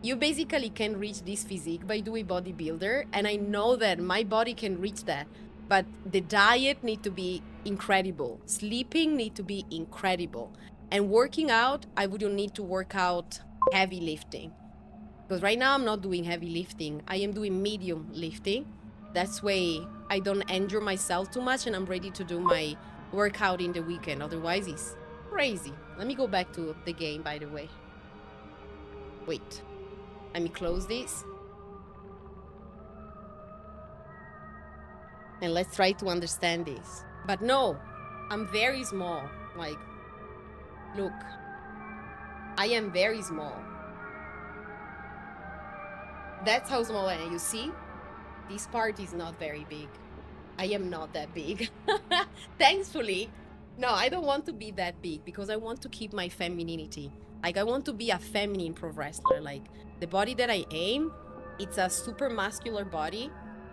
You basically can reach this physique by doing bodybuilder. And I know that my body can reach that. But the diet need to be incredible. Sleeping need to be incredible. And working out, I wouldn't need to work out heavy lifting. Because right now I'm not doing heavy lifting. I am doing medium lifting. That's way I don't injure myself too much and I'm ready to do my workout in the weekend. Otherwise, it's crazy. Let me go back to the game, by the way. Wait. Let me close this. And let's try to understand this. But no, I'm very small. Like, look. I am very small. That's how small I am. You see? This part is not very big. I am not that big. Thankfully. No, I don't want to be that big because I want to keep my femininity. Like, I want to be a feminine pro wrestler. Like, the body that I aim, it's a super muscular body.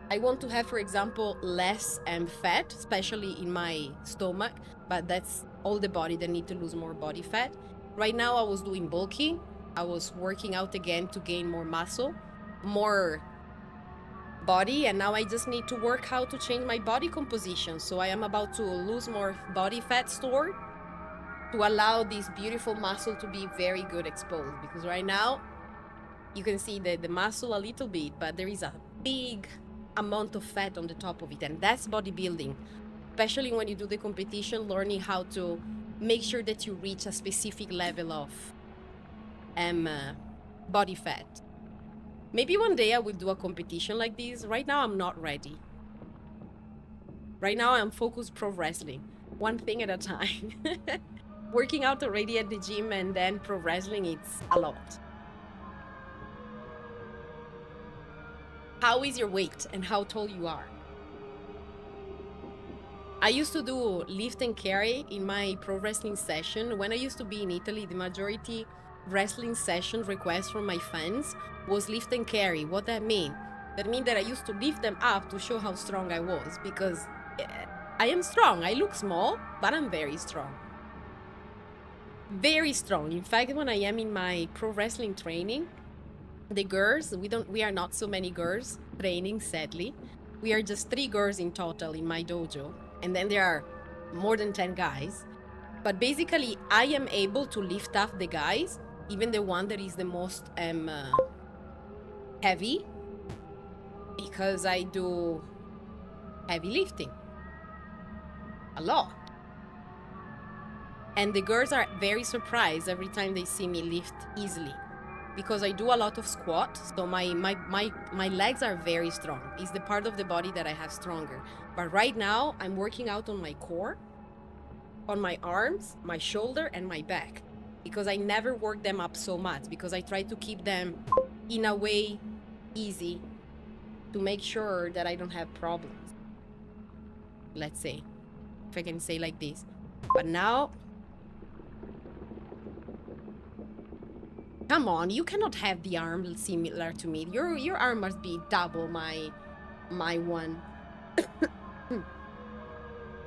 I want to have, for example, less fat, especially in my stomach. But that's all the body that need to lose more body fat. Right now, I was doing bulking. I was working out again to gain more muscle, more body, and now I just need to work how to change my body composition. So I am about to lose more body fat stored to allow this beautiful muscle to be very good exposed, because right now you can see the muscle a little bit, but there is a big amount of fat on the top of it, and that's bodybuilding, especially when you do the competition, learning how to make sure that you reach a specific level of body fat. Maybe one day I will do a competition like this. Right now, I'm not ready. Right now, I'm focused pro wrestling, one thing at a time. Working out already at the gym and then pro wrestling, it's a lot. How is your weight and how tall you are? I used to do lift and carry in my pro wrestling session. When I used to be in Italy, the majority wrestling session requests from my fans was lift and carry. What that mean? That means that I used to lift them up to show how strong I was, because I am strong. I look small, but I'm very strong. Very strong. In fact, when I am in my pro wrestling training, the girls, we are not so many girls training, sadly. We are just 3 girls in total in my dojo, and then there are more than 10 guys. But basically, I am able to lift up the guys, even the one that is the most heavy, because I do heavy lifting a lot. And the girls are very surprised every time they see me lift easily, because I do a lot of squat, so my legs are very strong. It's the part of the body that I have stronger. But right now, I'm working out on my core, on my arms, my shoulder, and my back, because I never work them up so much, because I try to keep them in a way easy to make sure that I don't have problems. Let's say, if I can say like this. But now, come on, you cannot have the arm similar to me. Your arm must be double my one.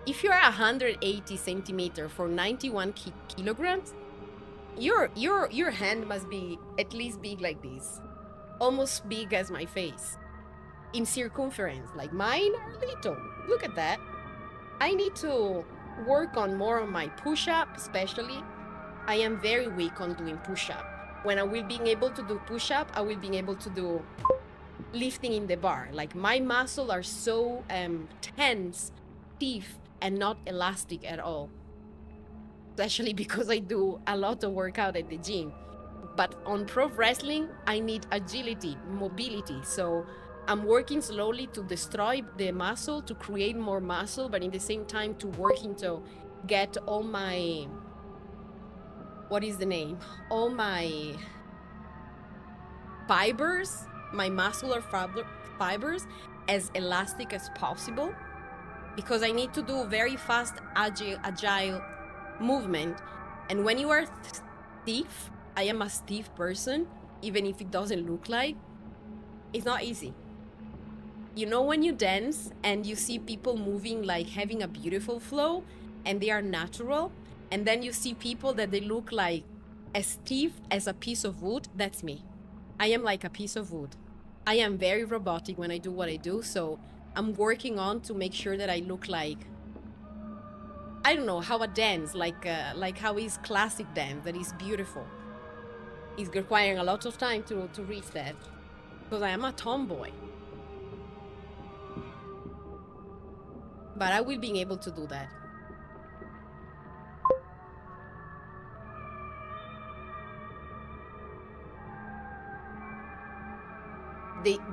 If you're 180 centimeters for 91 kilograms, your hand must be at least big like this, almost big as my face in circumference. Like mine are little. Look at that. I need to work on more on my push-up, especially. I am very weak on doing push-up. When I will be able to do push-up, I will be able to do lifting in the bar. Like my muscles are so tense, stiff, and not elastic at all. Especially because I do a lot of workout at the gym. But on pro wrestling, I need agility, mobility. So I'm working slowly to destroy the muscle, to create more muscle, but in the same time to working to get all my, what is the name? All my fibers, my muscular fibers as elastic as possible, because I need to do very fast, agile movement. And when you are stiff, I am a stiff person, even if it doesn't look like, it's not easy. You know, when you dance and you see people moving like having a beautiful flow and they are natural, and then you see people that they look like as stiff as a piece of wood, that's me. I am like a piece of wood. I am very robotic when I do what I do, so I'm working on to make sure that I look like, I don't know, how a dance, like how is classic dance that is beautiful. It's requiring a lot of time to reach that, because I am a tomboy. But I will be able to do that.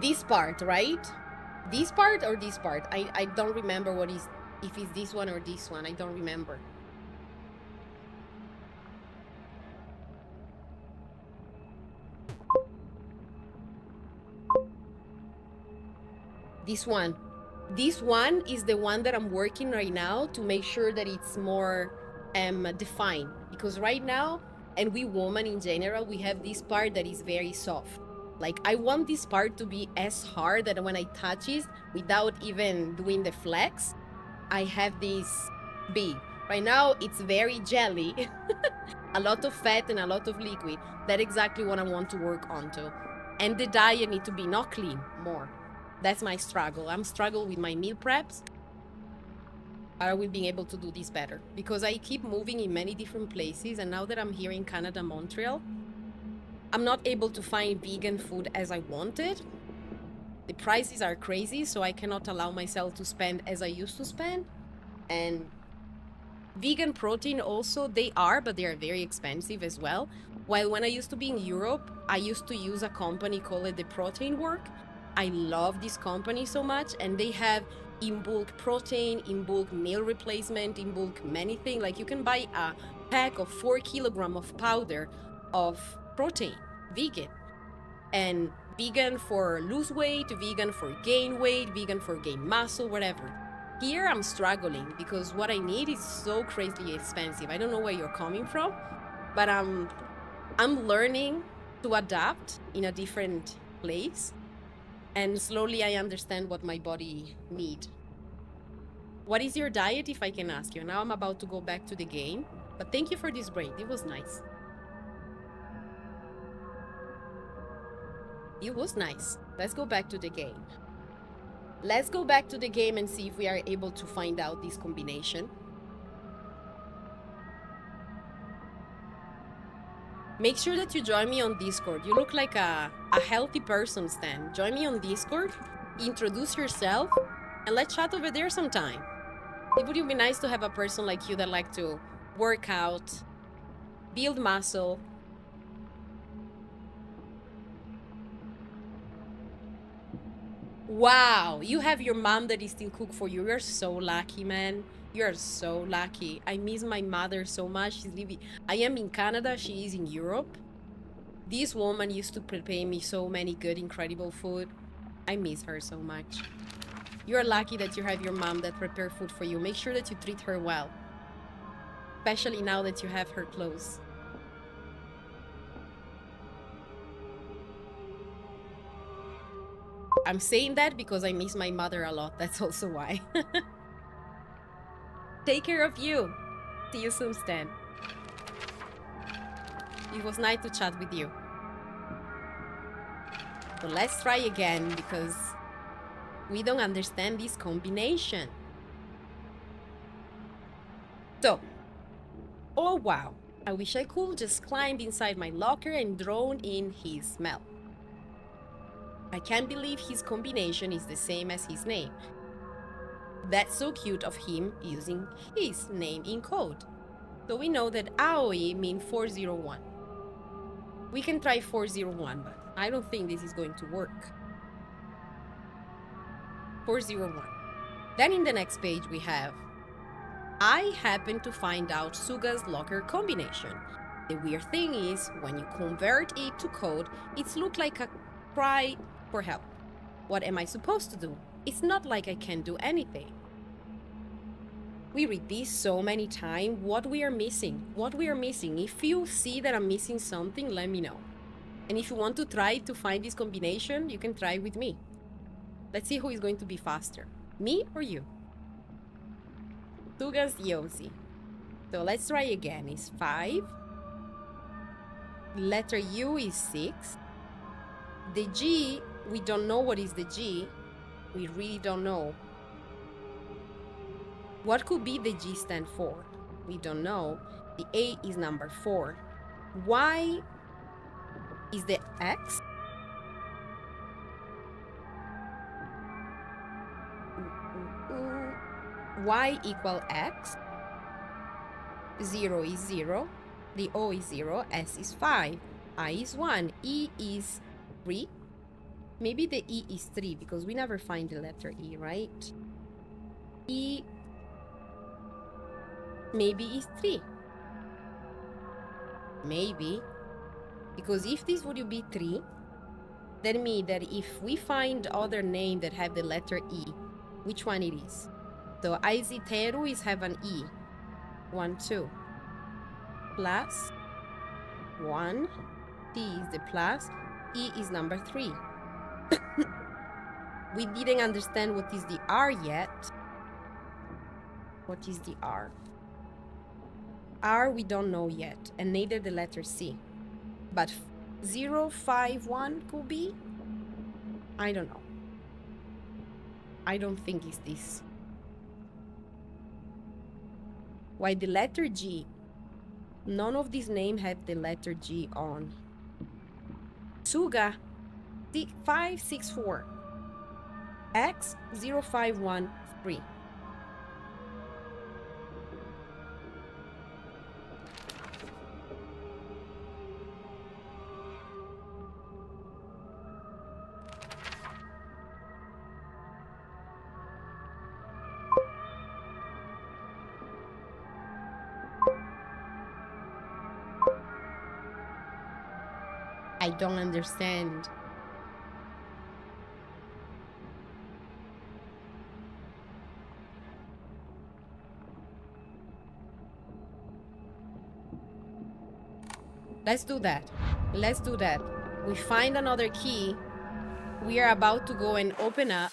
This part, right? This part or this part? I don't remember what is, if it's this one or this one. I don't remember. This one. This one is the one that I'm working right now to make sure that it's more defined. Because right now, and we women in general, we have this part that is very soft. Like I want this part to be as hard that when I touch it, without even doing the flex, I have this big. Right now, it's very jelly, a lot of fat and a lot of liquid. That's exactly what I want to work onto. And the diet need to be not clean, more. That's my struggle. I'm struggling with my meal preps. But I will be able to do this better because I keep moving in many different places. And now that I'm here in Canada, Montreal, I'm not able to find vegan food as I wanted. The prices are crazy, so I cannot allow myself to spend as I used to spend. And vegan protein also, they are, but they are very expensive as well. While when I used to be in Europe, I used to use a company called the Protein Work. I love this company so much, and they have in bulk protein, in bulk meal replacement, in bulk many things. Like you can buy a pack of 4 kilograms of powder of protein, vegan. And vegan for lose weight, vegan for gain weight, vegan for gain muscle, whatever. Here I'm struggling because what I need is so crazily expensive. I don't know where you're coming from, but I'm learning to adapt in a different place, and slowly I understand what my body needs. What is your diet, if I can ask you? Now I'm about to go back to the game, but thank you for this break. It was nice. It was nice. Let's go back to the game. Let's go back to the game and see if we are able to find out this combination. Make sure that you join me on Discord. You look like a healthy person, Stan. Join me on Discord, introduce yourself, and let's chat over there sometime. It would be nice to have a person like you that like to work out, build muscle. Wow, you have your mom that is still cook for you. You're so lucky, man. You're so lucky. I miss my mother so much. She's living. I am in Canada. She is in Europe. This woman used to prepare me so many good, incredible food. I miss her so much. You're lucky that you have your mom that prepare food for you. Make sure that you treat her well, especially now that you have her close. I'm saying that because I miss my mother a lot. That's also why. Take care of you. See you soon, Stan. It was nice to chat with you. So let's try again because we don't understand this combination. So, oh wow. I wish I could just climb inside my locker and drown in his smell. I can't believe his combination is the same as his name. That's so cute of him using his name in code. So we know that Aoi means 401. We can try 401, but I don't think this is going to work. 401. Then in the next page we have, I happen to find out Suga's locker combination. The weird thing is, when you convert it to code, it looks like a cry for help. What am I supposed to do? It's not like I can do anything. We read this so many times, what we are missing. If you see that I'm missing something, let me know. And if you want to try to find this combination, you can try with me. Let's see who is going to be faster, me or you. Suga's Yossi. So let's try again. It's 5. Letter U is 6. The G, we don't know what is the G. We really don't know. What could be the G stand for? We don't know. The A is number 4. Y is the X. Y equal X. 0 is 0. The O is 0. S is 5. I is 1. E is 3. Maybe the E is 3 because we never find the letter E, right? E maybe is 3. Maybe. Because if this would be 3, that means that if we find other name that have the letter E, which one it is? So Aiziteru is have an E. 1, 2. Plus 1. T is the plus. E is number 3. We didn't understand what is the R yet. What is the R? R we don't know yet, and neither the letter C. But 0, 5, 1 could be? I don't know. I don't think it's this. Why the letter G? None of these names have the letter G on. Suga 564. X 0513. I don't understand. Let's do that. Let's do that. We find another key. We are about to go and open up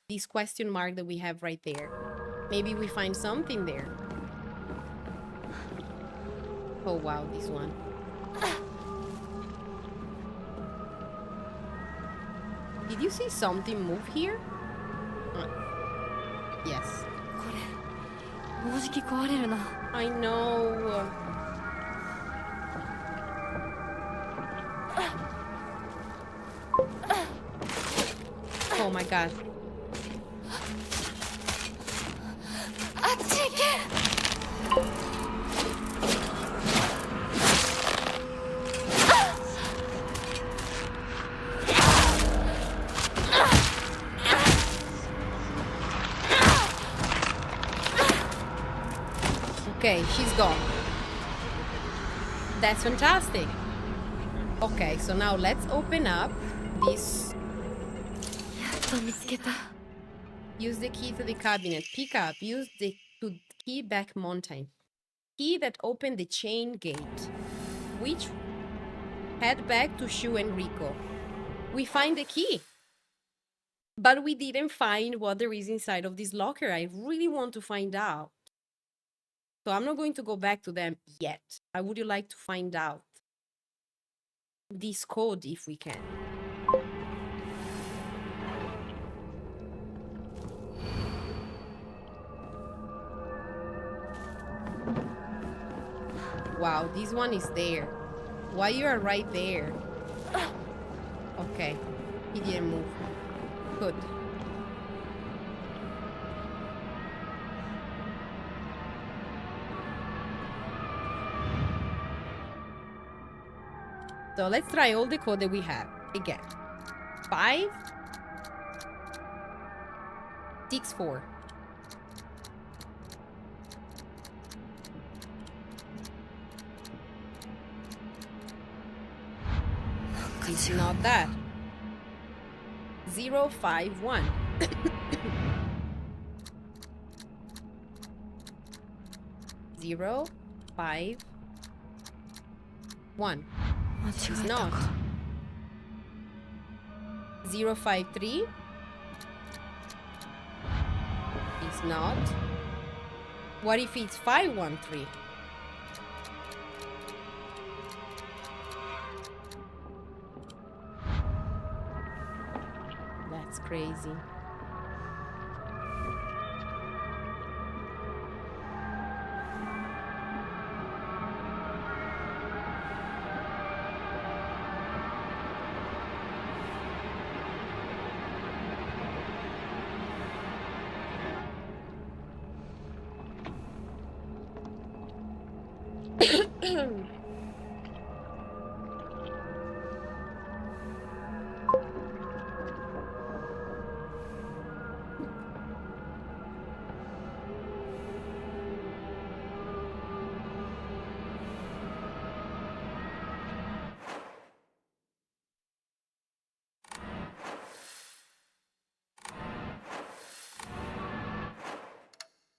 this question mark that we have right there. Maybe we find something there. Oh wow, this one. Did you see something move here? Yes. これもうじき壊れるな。 I know. Oh my god. あっち行け。 Okay, she's gone. That's fantastic. Okay, so now let's open up this. やっと見つけた。 Use the key to the cabinet. Pick up. Use the key back mountain. Key that opened the chain gate. Which head back to Shu and Rico. We find the key. But we didn't find what there is inside of this locker. I really want to find out. So I'm not going to go back to them yet. I would like to find out this code if we can. Wow, this one is there. Why you are right there? Okay, he didn't move. Good. So let's try all the code that we have again. 5, 6, 4. It's not that. 0, 5, 1. 0, 5, 1. It's not. 0, 5, 3. It's not. What if it's 5, 1, 3? That's crazy.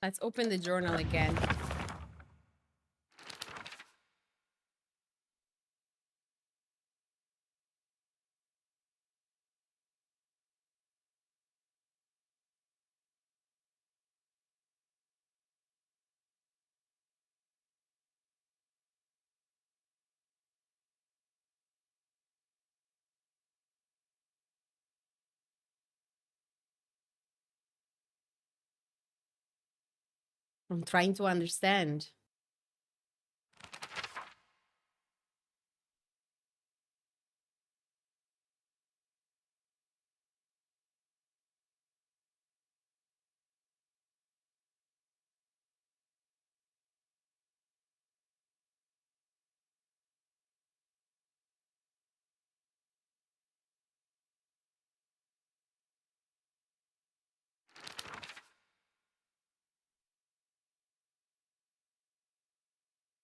Let's open the journal again. I'm trying to understand.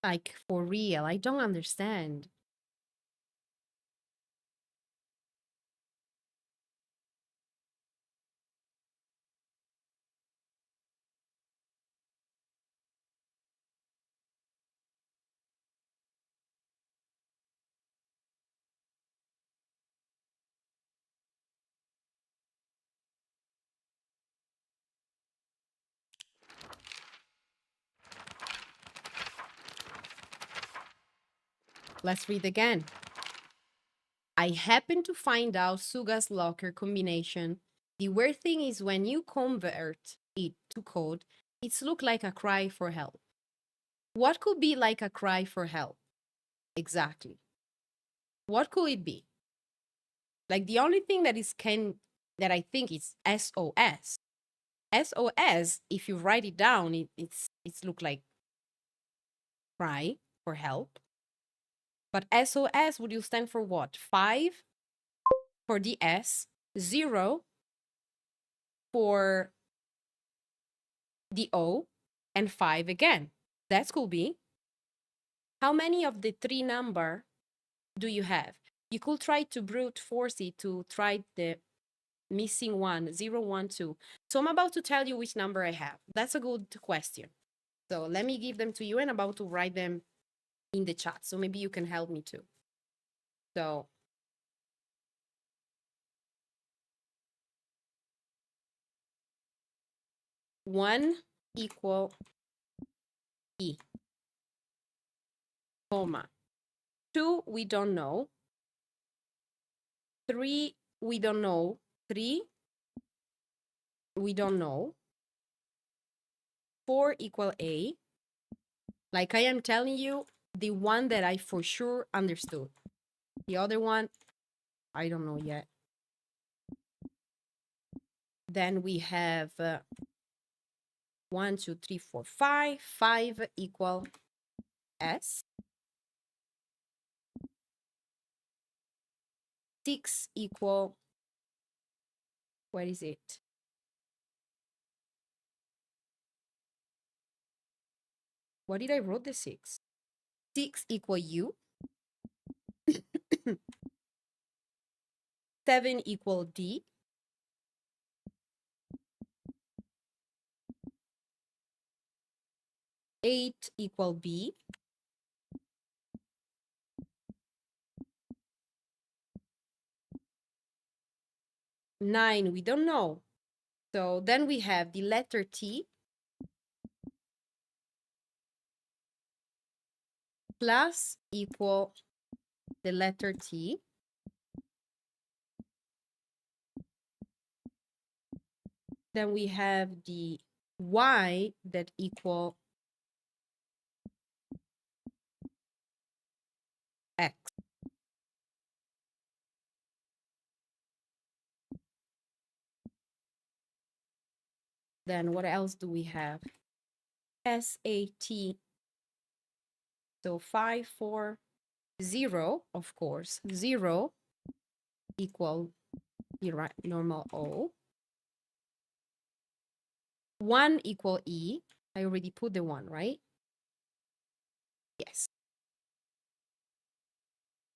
Like, for real, I don't understand. Let's read again. I happen to find out Suga's locker combination. The weird thing is when you convert it to code, it's look like a cry for help. What could be like a cry for help? Exactly. What could it be? Like the only thing that I think is SOS. SOS, if you write it down, it's look like cry for help. But SOS would you stand for what? 5 for the S, 0 for the O, and 5 again. That could be. How many of the 3 number do you have? You could try to brute force it to try the missing one, 0, 1, 2. So I'm about to tell you which number I have. That's a good question. So let me give them to you and I'm about to write them in the chat. So maybe you can help me too. So 1 equal E, comma. 2, we don't know. 3, we don't know. 3, we don't know. 4 equal A. Like I am telling you, the one that I for sure understood. The other one, I don't know yet. Then we have 1, 2, 3, 4, 5. 5 equal S. 6 equal, what is it? What did I wrote the 6? 6 equal U. 7 equal D. 8 equal B. 9, we don't know. So then we have the letter T plus equal the letter T. Then we have the Y that equal X. Then what else do we have? SAT. So 5, 4, 0, of course. 0 equal the normal O. 1 equal E. I already put the 1, right? Yes.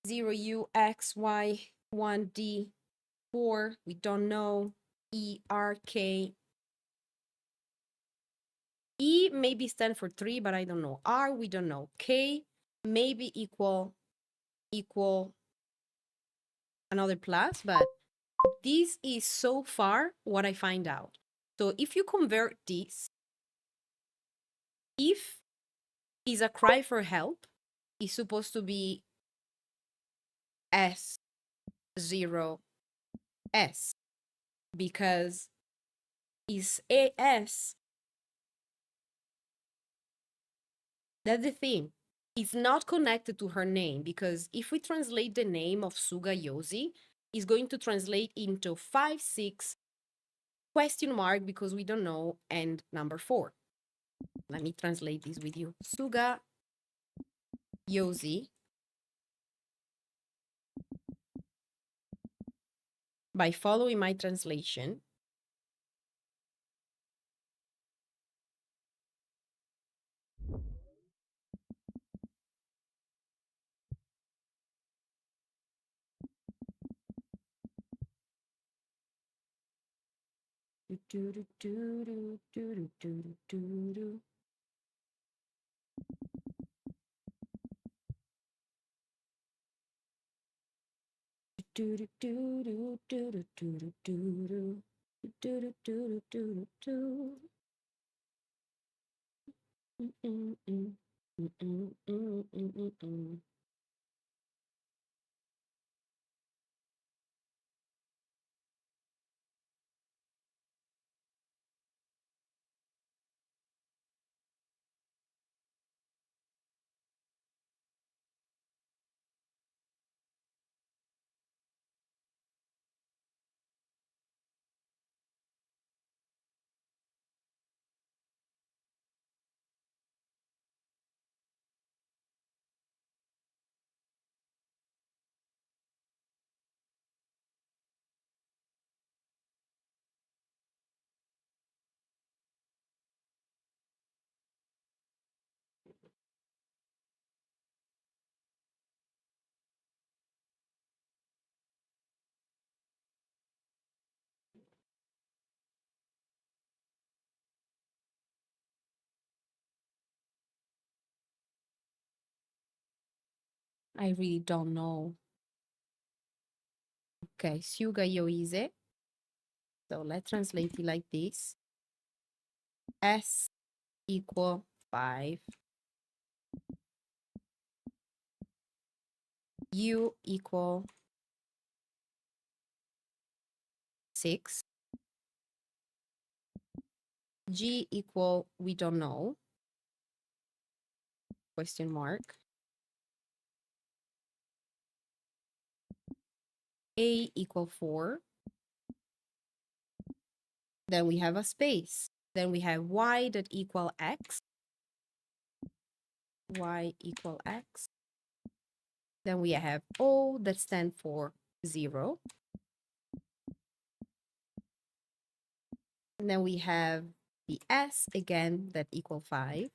0 U, X, Y, 1 D, 4, we don't know. E, R, K. E maybe stand for 3, but I don't know. R, we don't know. K maybe equal another plus, but this is so far what I find out. So if you convert this, if is a cry for help, is supposed to be S0 S because is AS. That's the thing. It's not connected to her name because if we translate the name of Suga Yosi, it's going to translate into 5, 6 question mark because we don't know and number 4. Let me translate this with you. Suga Yosi. By following my translation, I really don't know. Okay, Suga Yoise. So let's translate it like this. S equal 5. U equal 6. G equal we don't know. Question mark. A equal 4. Then we have a space. Then we have y that equal x. Y equal x. Then we have O that stand for 0. And then we have the S again that equal 5.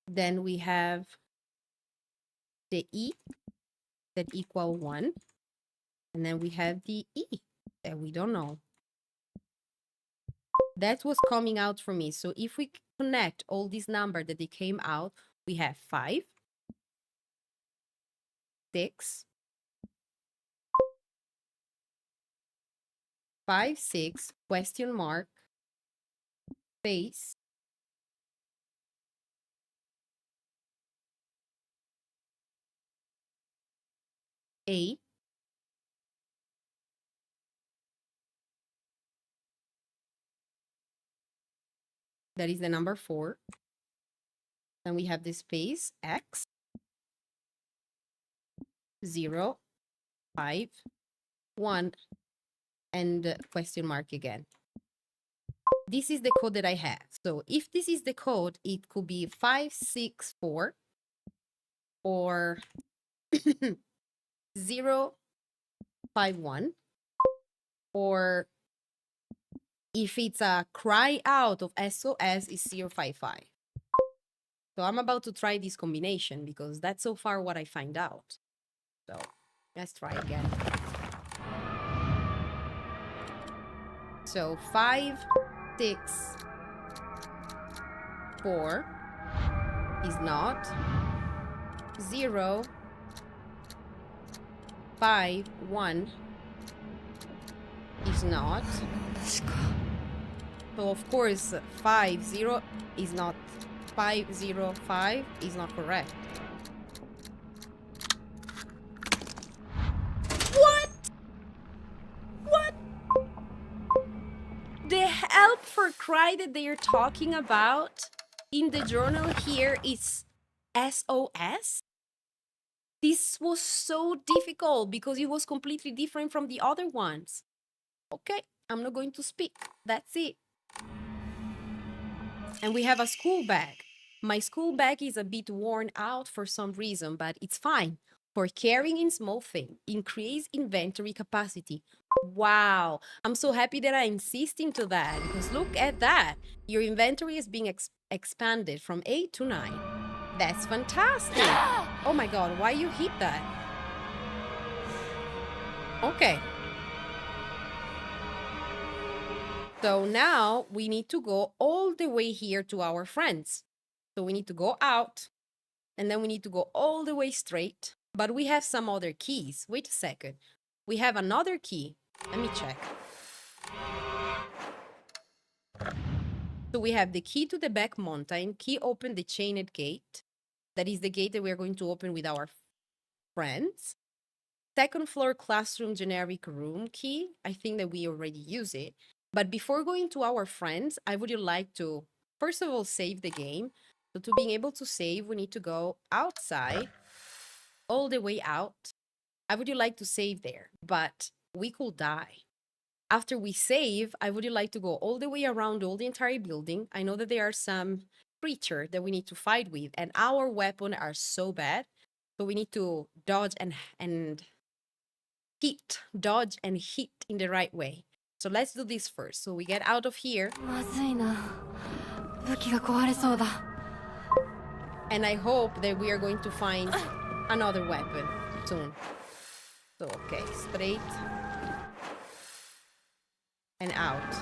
Then we have the E that equal 1. And then we have the E that we don't know. That was coming out for me. So if we connect all these numbers that they came out, we have 5, 6, 5, 6, question mark, space, A, that is the number 4. Then we have the space, X, 0, 5, 1, and question mark again. This is the code that I have. So if this is the code, it could be 564 or 051, or if it's a cry out of SOS, is 055. So I'm about to try this combination because that's so far what I find out. So let's try again. So 5, 6, 4 is not. 0, 5, 1 is not. So of course 5, 0 is not. 5, 0, 5 is not correct. What? What? The help for cry that they are talking about in the journal here is SOS? This was so difficult because it was completely different from the other ones. Okay, I'm not going to speak. That's it. And we have a school bag. My school bag is a bit worn out for some reason, but it's fine. For carrying in small things, increase inventory capacity. Wow, I'm so happy that I insist into that because look at that. Your inventory is being expanded from 8 to 9. That's fantastic. Oh my God, why you hit that? Okay. So now we need to go all the way here to our friends. So we need to go out and then we need to go all the way straight. But we have some other keys. Wait a second. We have another key. Let me check. So we have the key to the back mountain. Key open the chained gate. That is the gate that we are going to open with our friends. Second floor classroom generic room key. I think that we already use it. But before going to our friends, I would like to, first of all, save the game. So to being able to save, we need to go outside, all the way out. I would like to save there, but we could die. After we save, I would like to go all the way around all the entire building. I know that there are some creatures that we need to fight with, and our weapons are so bad. So we need to dodge and hit, dodge and hit in the right way. So let's do this first. So we get out of here. And I hope that we are going to find another weapon soon. So, okay, straight and out.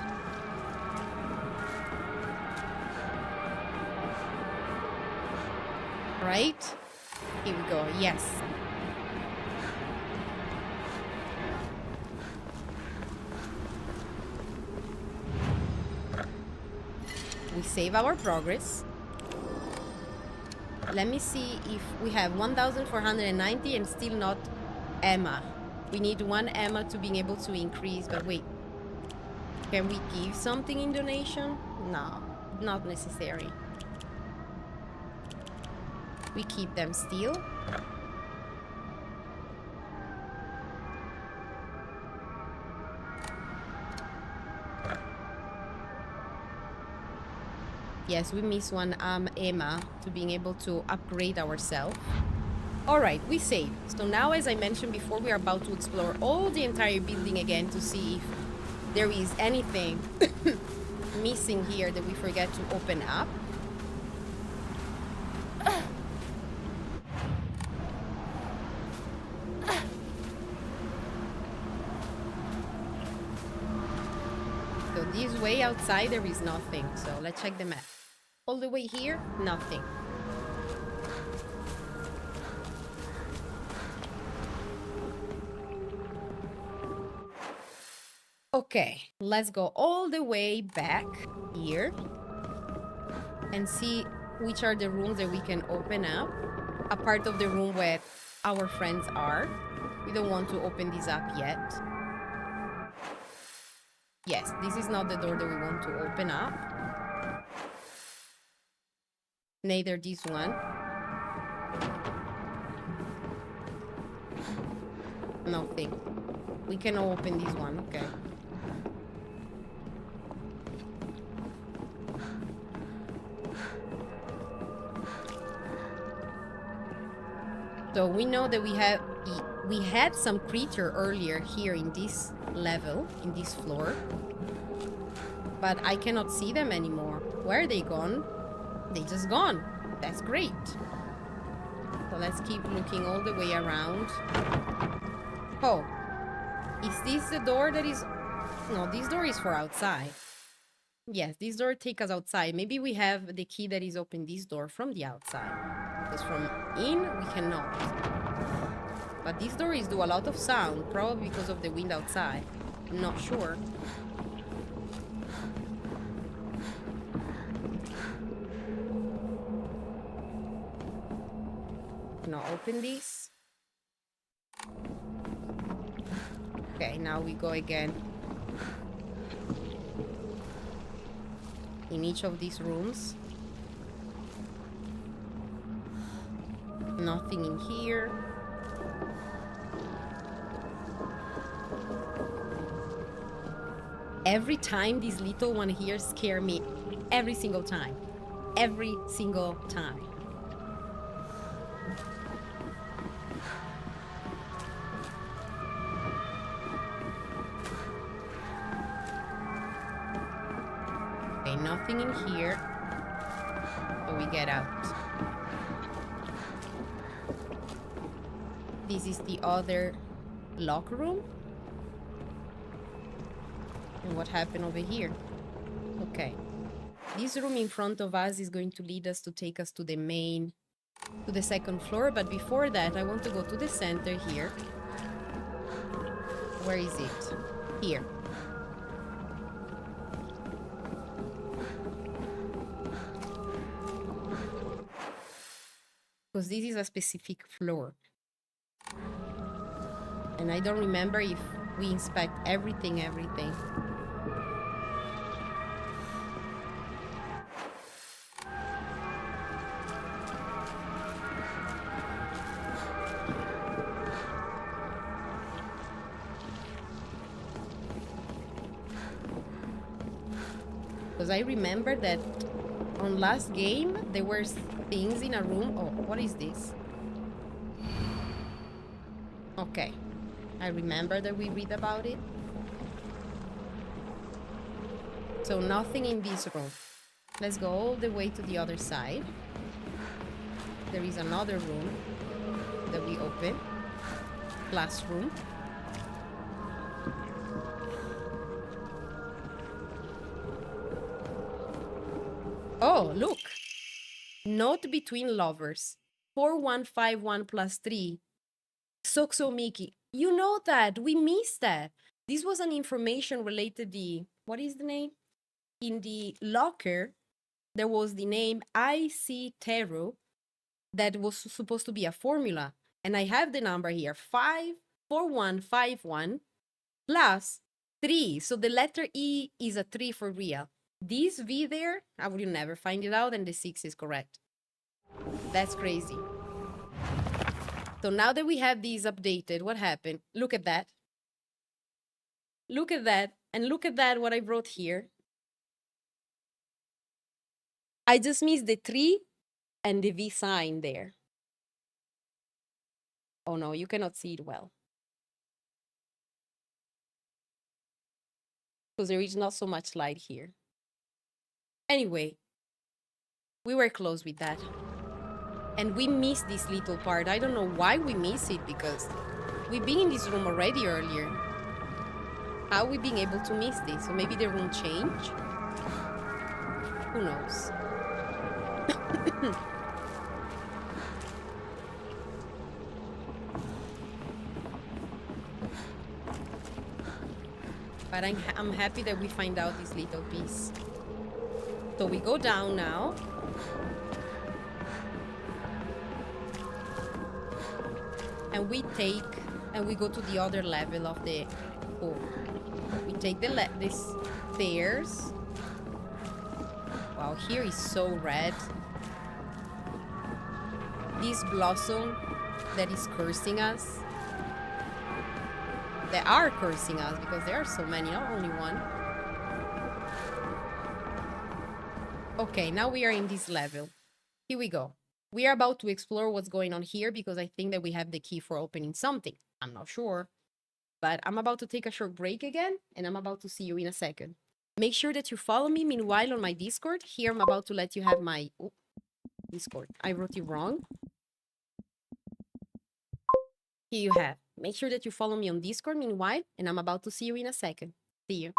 Right? Here we go, yes. We save our progress. Let me see if we have 1,490 and still not Emma. We need 1 Emma to being able to increase, but wait. Can we give something in donation? No. Not necessary. We keep them still. Yes, we miss one Emma to being able to upgrade ourselves. All right, we save. So now, as I mentioned before, we are about to explore all the entire building again to see if there is anything missing here that we forget to open up. So this way outside, there is nothing. So let's check the map. All the way here, nothing. Okay, let's go all the way back here and see which are the rooms that we can open up. A part of the room where our friends are. We don't want to open this up yet. Yes, this is not the door that we want to open up. Neither this one. Nothing. We can open this one, okay. So we know that we had some creature earlier here in this level, in this floor. But I cannot see them anymore. Where are they gone? They just gone. That's great. So let's keep looking all the way around. Oh, is this the door that is... No, this door is for outside. Yes, this door takes us outside. Maybe we have the key that is open this door from the outside. Because from in, we cannot. But these doors do a lot of sound, probably because of the wind outside. I'm not sure. Now open this. Okay, now we go again. In each of these rooms. Nothing in here. Every time this little one here scare me. Every single time. Every single time. Okay, nothing in here. So we get out. This is the other locker room. And what happened over here? Okay. This room in front of us is going to lead us to take us to the main, to the second floor. But before that, I want to go to the center here. Where is it? Here. Because this is a specific floor. And I don't remember if we inspect everything. Because I remember that on last game, there were things in a room. Oh, what is this? Okay. I remember that we read about it. So nothing in this room. Let's go all the way to the other side. There is another room that we open. Classroom. Oh, look. Note between lovers. 4151 plus 3. Soxo Miki. You know that. We missed that. This was an information related the... What is the name? In the locker, there was the name IC Teru that was supposed to be a formula. And I have the number here. 54151 plus 3. So the letter E is a 3 for real. This V there, I would never find it out, and the 6 is correct. That's crazy. So now that we have these updated, what happened? Look at that. Look at that. And look at that, what I wrote here. I just missed the 3 and the V sign there. Oh no, you cannot see it well. Because there is not so much light here. Anyway, we were close with that. And we missed this little part. I don't know why we miss it, because we've been in this room already earlier. How we being able to miss this? So maybe the room changed? Who knows? But I'm happy that we find out this little piece. So we go down now. And we go to the other level of the pool. We take this stairs. Wow, here is so red. This blossom that is cursing us. They are cursing us because there are so many, not only one. Okay, now we are in this level. Here we go. We are about to explore what's going on here because I think that we have the key for opening something. I'm not sure. But I'm about to take a short break again, and I'm about to see you in a second. Make sure that you follow me meanwhile on my Discord. Here I'm about to let you have my Discord. I wrote it wrong. Here you have. Make sure that you follow me on Discord meanwhile, and I'm about to see you in a second. See you.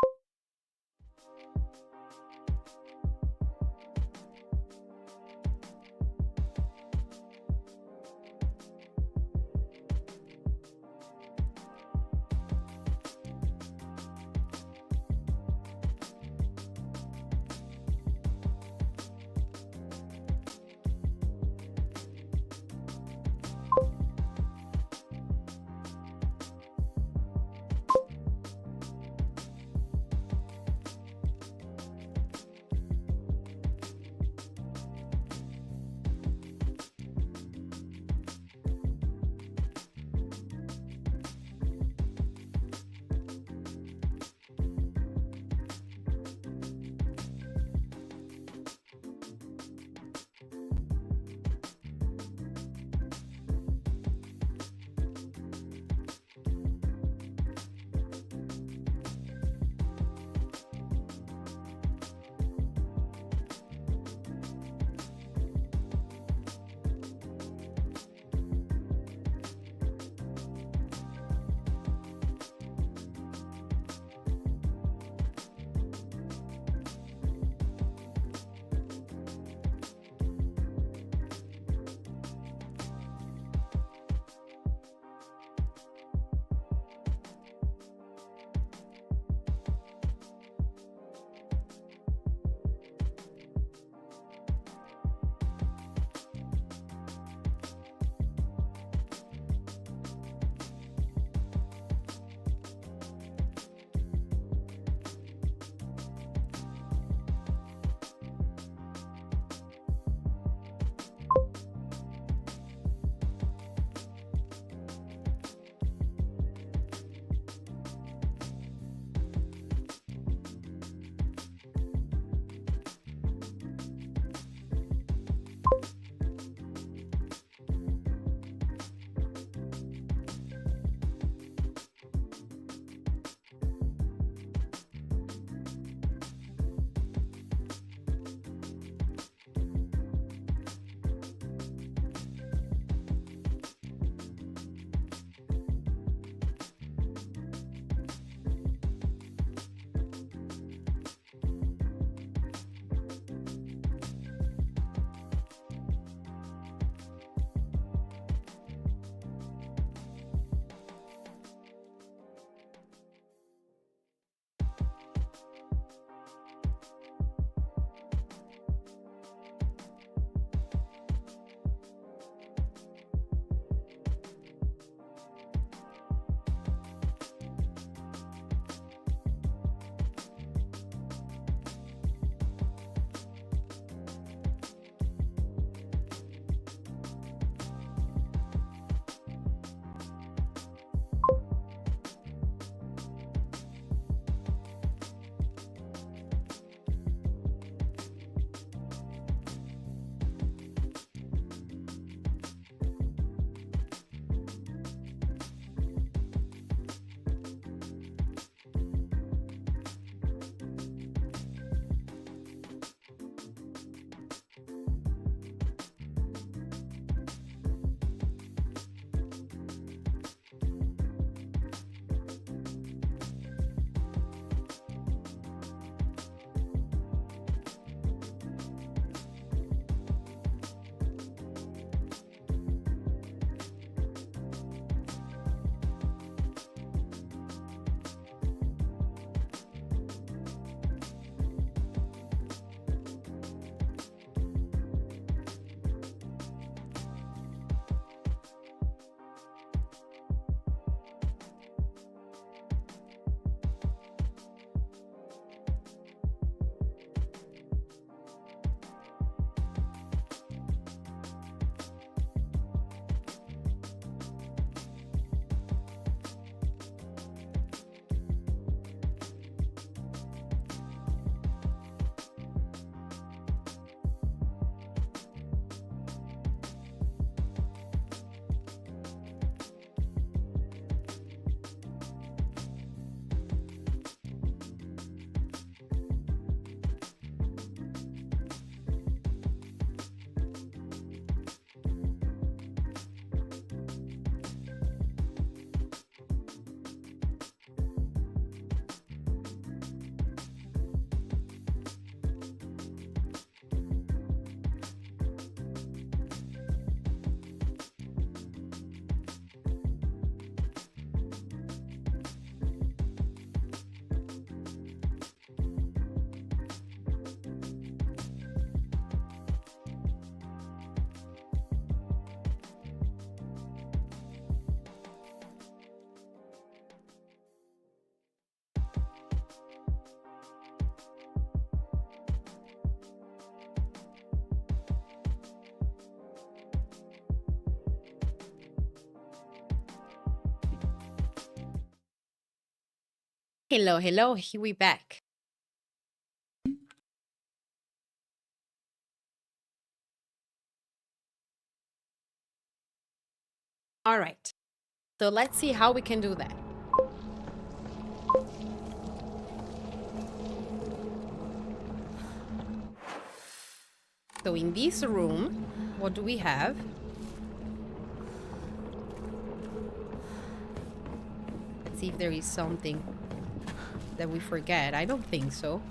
Hello, hello, here we back. All right, so let's see how we can do that. So in this room, what do we have? Let's see if there is something that we forget. I don't think so.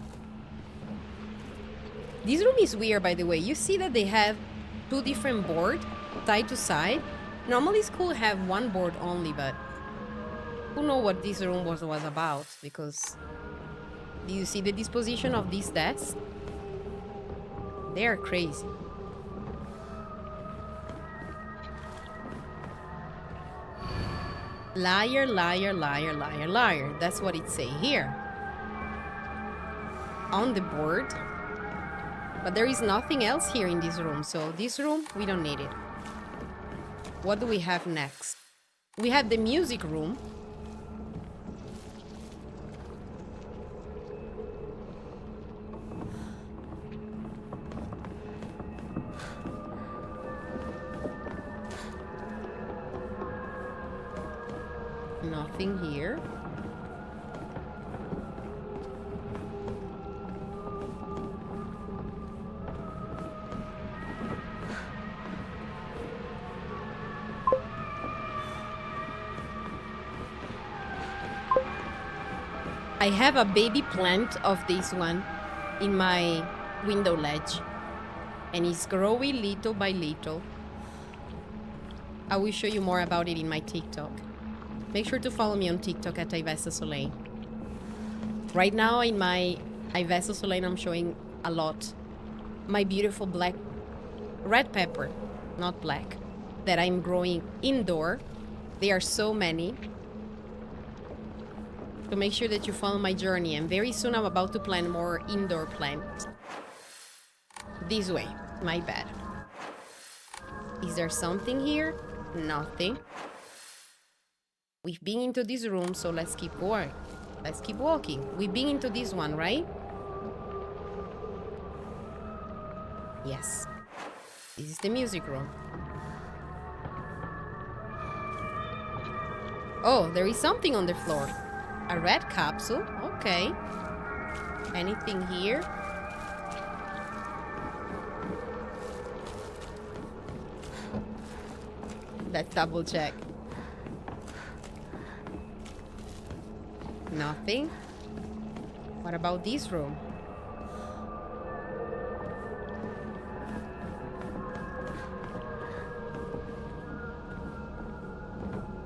This room is weird, by the way. You see that they have two different boards, side to side. Normally school have one board only, but who knows what this room was about, because do you see the disposition of these desks? They are crazy. Liar, liar, liar, liar, liar. That's what it say here. On the board. But there is nothing else here in this room. So this room, we don't need it. What do we have next? We have the music room. Nothing here. I have a baby plant of this one in my window ledge, and it's growing little by little. I will show you more about it in my TikTok. Make sure to follow me on TikTok at Ivesa Soleil. Right now in my Ivesa Soleil, I'm showing a lot my beautiful black red pepper, not black, that I'm growing indoor. There are so many. So make sure that you follow my journey, and very soon I'm about to plant more indoor plants. This way, my bad. Is there something here? Nothing. We've been into this room, so let's keep going. Let's keep walking. We've been into this one, right? Yes. This is the music room. Oh, there is something on the floor. A red capsule. Okay. Anything here? Let's double check. Nothing. What about this room?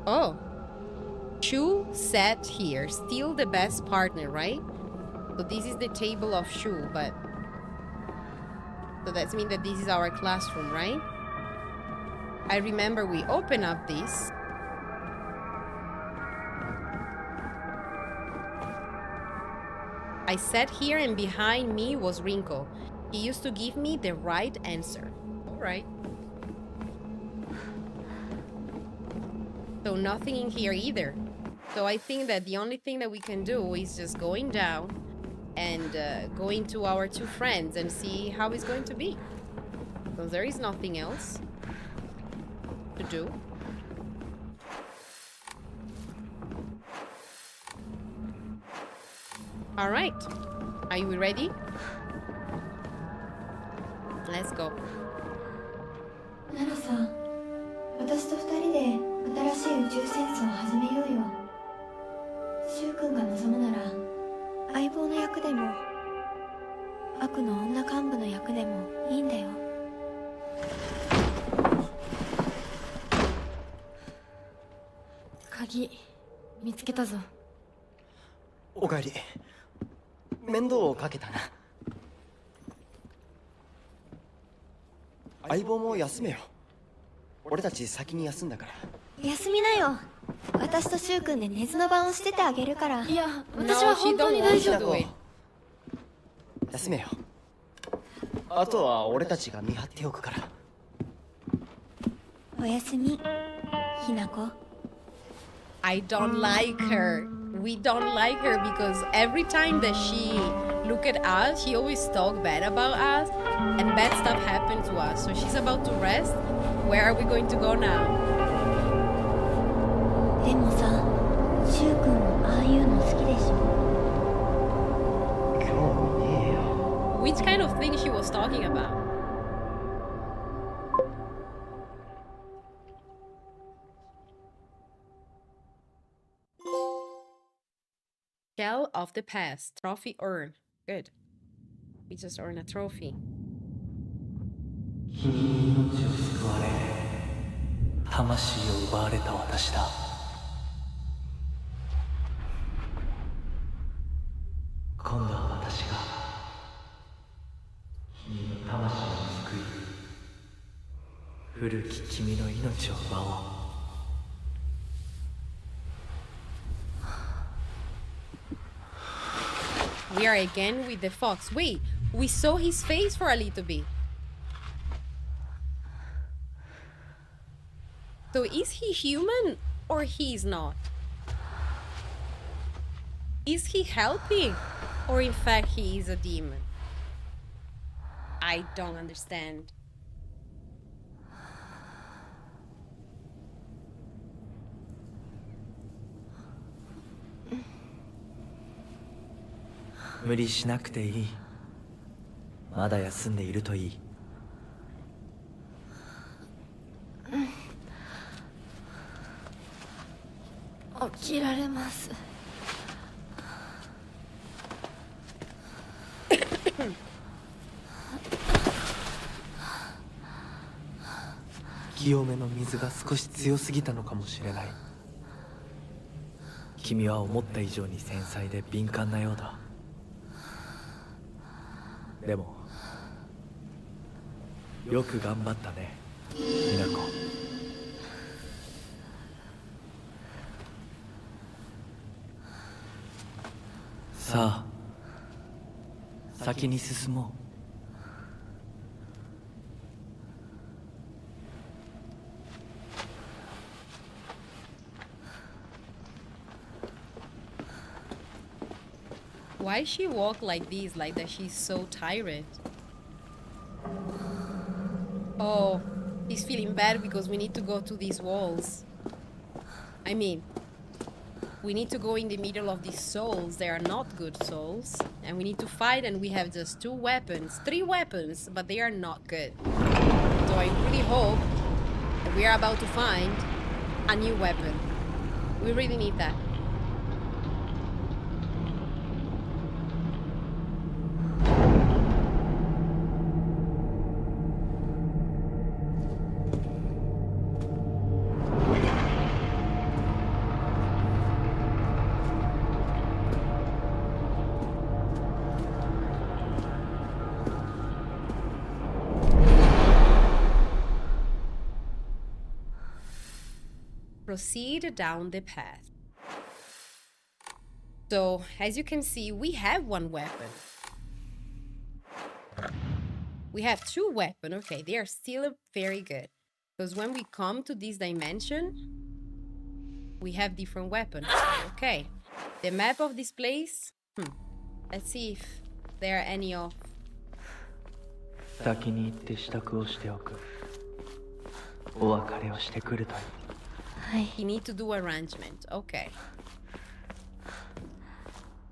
Oh. Shoe set here. Still the best partner, right? So this is the table of shoe, but... So that means that this is our classroom, right? I remember we open up this. I sat here and behind me was Rinko. He used to give me the right answer. All right. So nothing in here either. So I think that the only thing that we can do is just going down and going to our two friends and see how it's going to be. So there is nothing else to do. All right. Are you ready? Let's go. ならさ、私と二人で新しい宇宙戦争を始めようよ。シュウ君が望むなら、相棒の役でも、悪の女幹部の役でもいいんだよ。鍵、見つけたぞ。おかえり。面倒をかけたな。相棒も休めよ。俺たち先に休んだから。休みなよ。私とシュウ君で寝ずの番をしててあげるから。いや、私 No, は she 本当 don't に want 大 to 丈 do 夫。 it. 休めよ。あとは俺たちが見張っておくから。おやすみ、ひなこ。I don't like her. we don't like her because every time that she look at us, she always talk bad about us and bad stuff happened to us. So she's about to rest. Where are we going to go now? でもさ、シュウ君もああいうの好きでしょ。興味ねえよ。 Which kind of thing she was talking about? Shell of the past. Trophy earned. Good. We just earned a trophy. 君に命を救われ魂を奪われた私だ。今度は私が君の魂を救い古き君の命を奪おう。We are again with the fox. Wait, we saw his face for a little bit. So is he human or he's not? Is he helping or in fact he is a demon? I don't understand. 無理しなくていい。まだ休んでいるといい。起きられます。清めの水が少し強すぎたのかもしれない。君は思った以上に繊細で敏感なようだ。でもよく頑張ったね、ミナコ。さあ先に進もう。Why she walk like this, like that she's so tired? Oh, he's feeling bad because we need to go to these walls. I mean, we need to go in the middle of these souls. They are not good souls. And we need to fight, and we have just 2 weapons. 3 weapons, but they are not good. So I really hope that we are about to find a new weapon. We really need that. Proceed down the path. So, as you can see, we have 1 weapon. We have 2 weapons. Okay, they are still very good. Because when we come to this dimension, we have different weapons. Okay, the map of this place. Let's see if there are any off. 先に行って支度をしておく。お別れをしてくるといい。You need to do arrangement. Okay.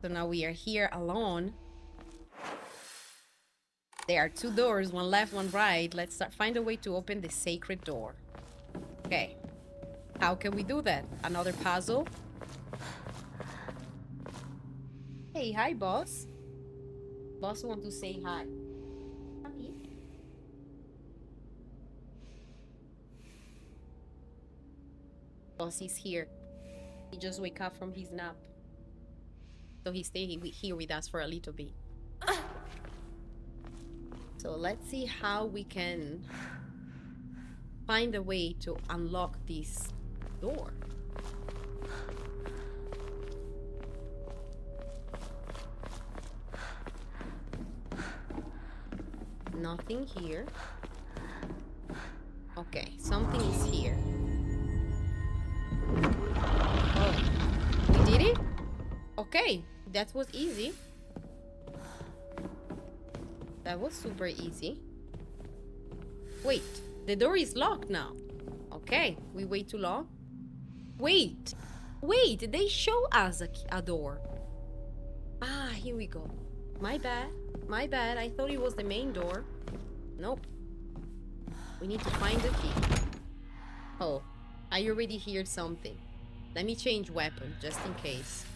So now we are here alone. There are 2 doors, 1 left, 1 right. Let's find a way to open the sacred door. Okay. How can we do that? Another puzzle? Hey, hi, boss. Boss want to say hi. Come here. Boss is here. He just wake up from his nap. So he stay here with us for a little bit. So let's see how we can find a way to unlock this door. Nothing here. Okay, something is here. Oh, we did it? That was easy. That was super easy. Wait, the door is locked now. Okay, we wait too long. Wait, they show us a door. Ah, here we go. My bad. I thought it was the main door. Nope. We need to find the key. Oh, I already heard something. Let me change weapon, just in case.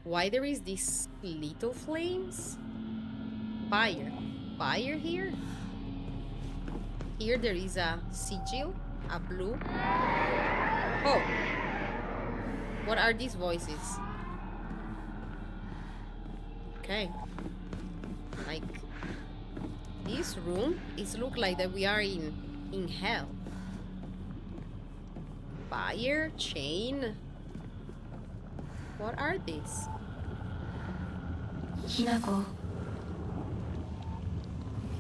Why there is these little flames? Fire here? Here there is a sigil, a blue. Oh! What are these voices? Okay. Like, this room is look like that we are in hell. Fire, chain. What are these? ひなこ、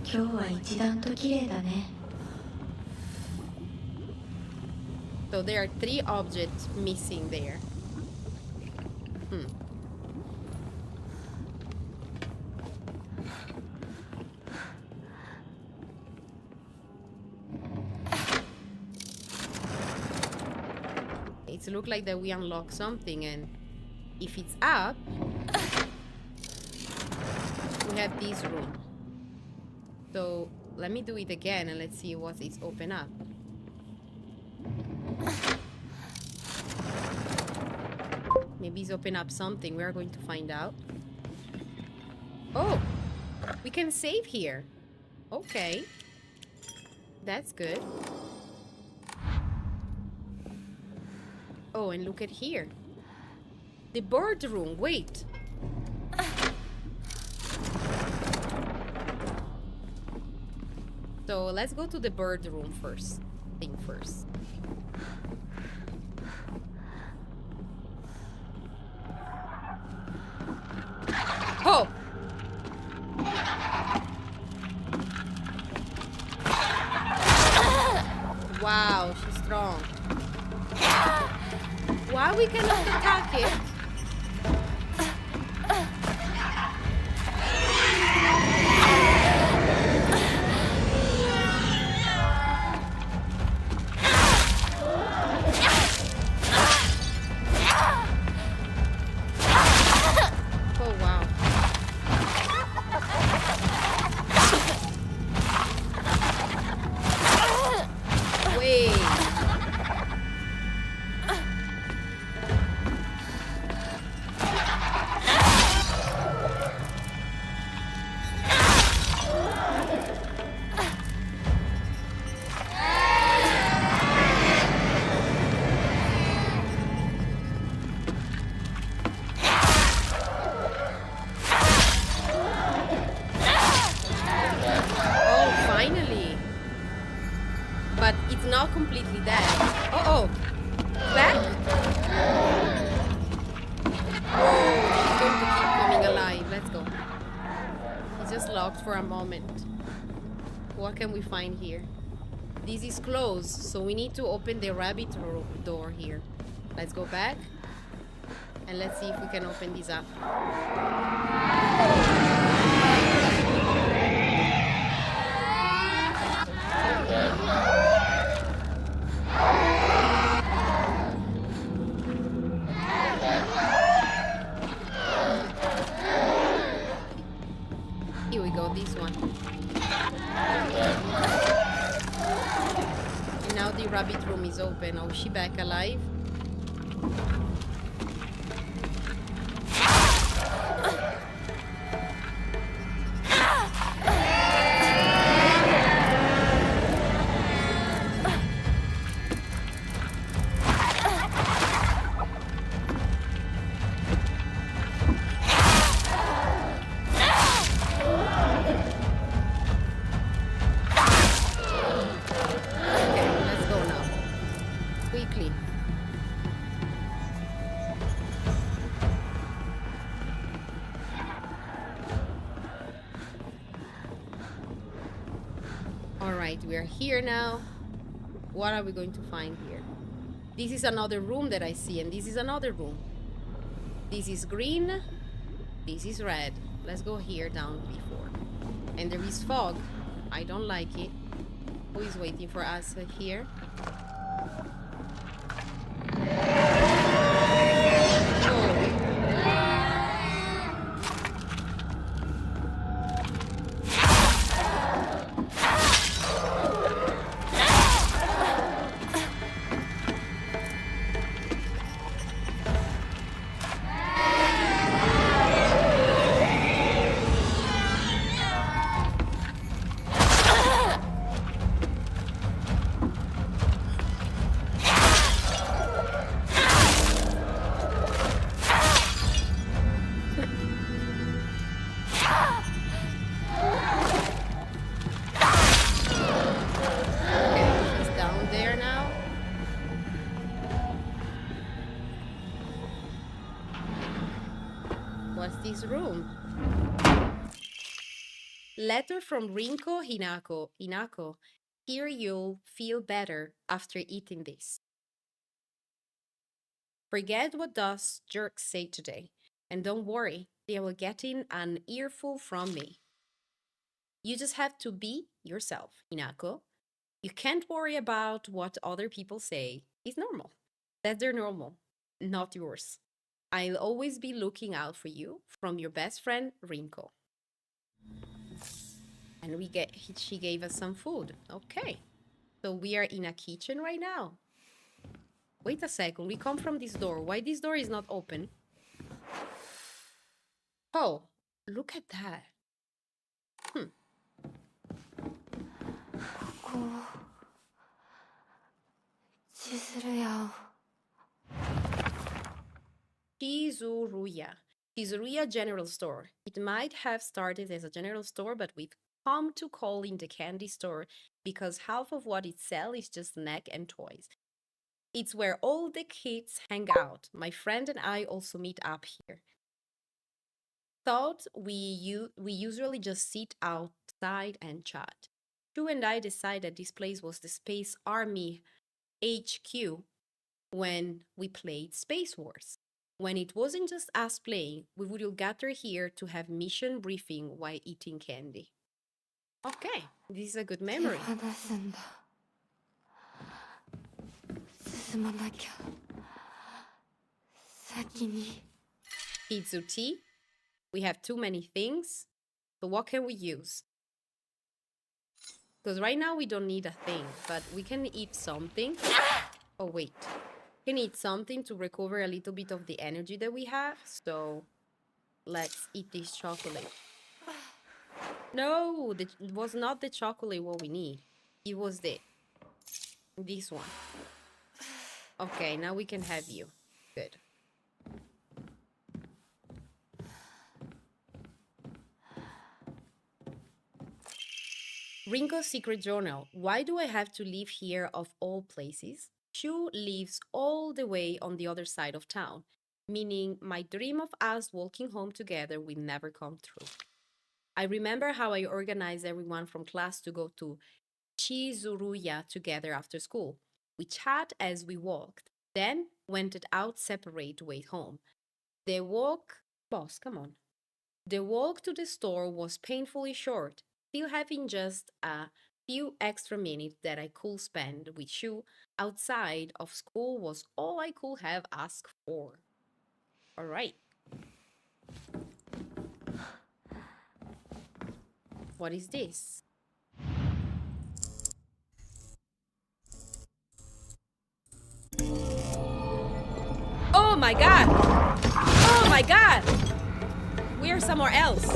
今日は一段と綺麗だね。 So there are 3 objects missing there. It looks like that we unlock something, and if it's up, we have this room. So let me do it again and let's see what is open up. Maybe it's open up something. We are going to find out. Oh, we can save here. Okay, that's good. Oh, and look at here. The bird room. Wait. So let's go to the bird room first. Oh! Wow, she's strong. Why we cannot attack it? Oh, wow. Wait. Oh, finally. But it's not completely dead. Oh, back? Oh, she's going to keep coming alive. Let's go. It's just locked for a moment. What can we find here? This is closed, so we need to open the rabbit door here. Let's go back. And let's see if we can open this up. Here we go, this one. And now the rabbit room is open. Oh, is she back alive? Okay, let's go now. Quickly. All right, we are here now. What are we going to find here? This is another room that I see, and this is another room. This is green. This is red. Let's go here down before. And there is fog. I don't like it. Who is waiting for us here? Room. Letter from Rinko Hinako. Hinako, here you'll feel better after eating this. Forget what those jerks say today, and don't worry, they will get in an earful from me. You just have to be yourself, Hinako. You can't worry about what other people say. It's normal. That's their normal, not yours. I'll always be looking out for you, from your best friend, Rinko. And she gave us some food. Okay. So we are in a kitchen right now. Wait a second, we come from this door. Why this door is not open? Oh, look at that. Chizuruya. Chizuruya General Store. It might have started as a general store, but we've come to call it the candy store because half of what it sells is just snack and toys. It's where all the kids hang out. My friend and I also meet up here. Thought we usually just sit outside and chat. Shu and I decided this place was the Space Army HQ when we played Space Wars. When it wasn't just us playing, we would all gather here to have mission briefing while eating candy. Okay, this is a good memory. Pizza tea. We have too many things. So what can we use? Because right now we don't need a thing, but we can eat something. Oh, wait. We can eat something to recover a little bit of the energy that we have. So let's eat this chocolate. No, it was not the chocolate what we need. It was this one. Okay, now we can have you. Good. Rinko's secret journal. Why do I have to live here of all places? Shu lives all the way on the other side of town, meaning my dream of us walking home together will never come true. I remember how I organized everyone from class to go to Chizuruya together after school. We chat as we walked, then went out separate way home. Boss, come on. The walk to the store was painfully short, still having just a few extra minutes that I could spend with Shu outside of school was all I could have asked for. All right. What is this? Oh my god! Oh my god! We are somewhere else.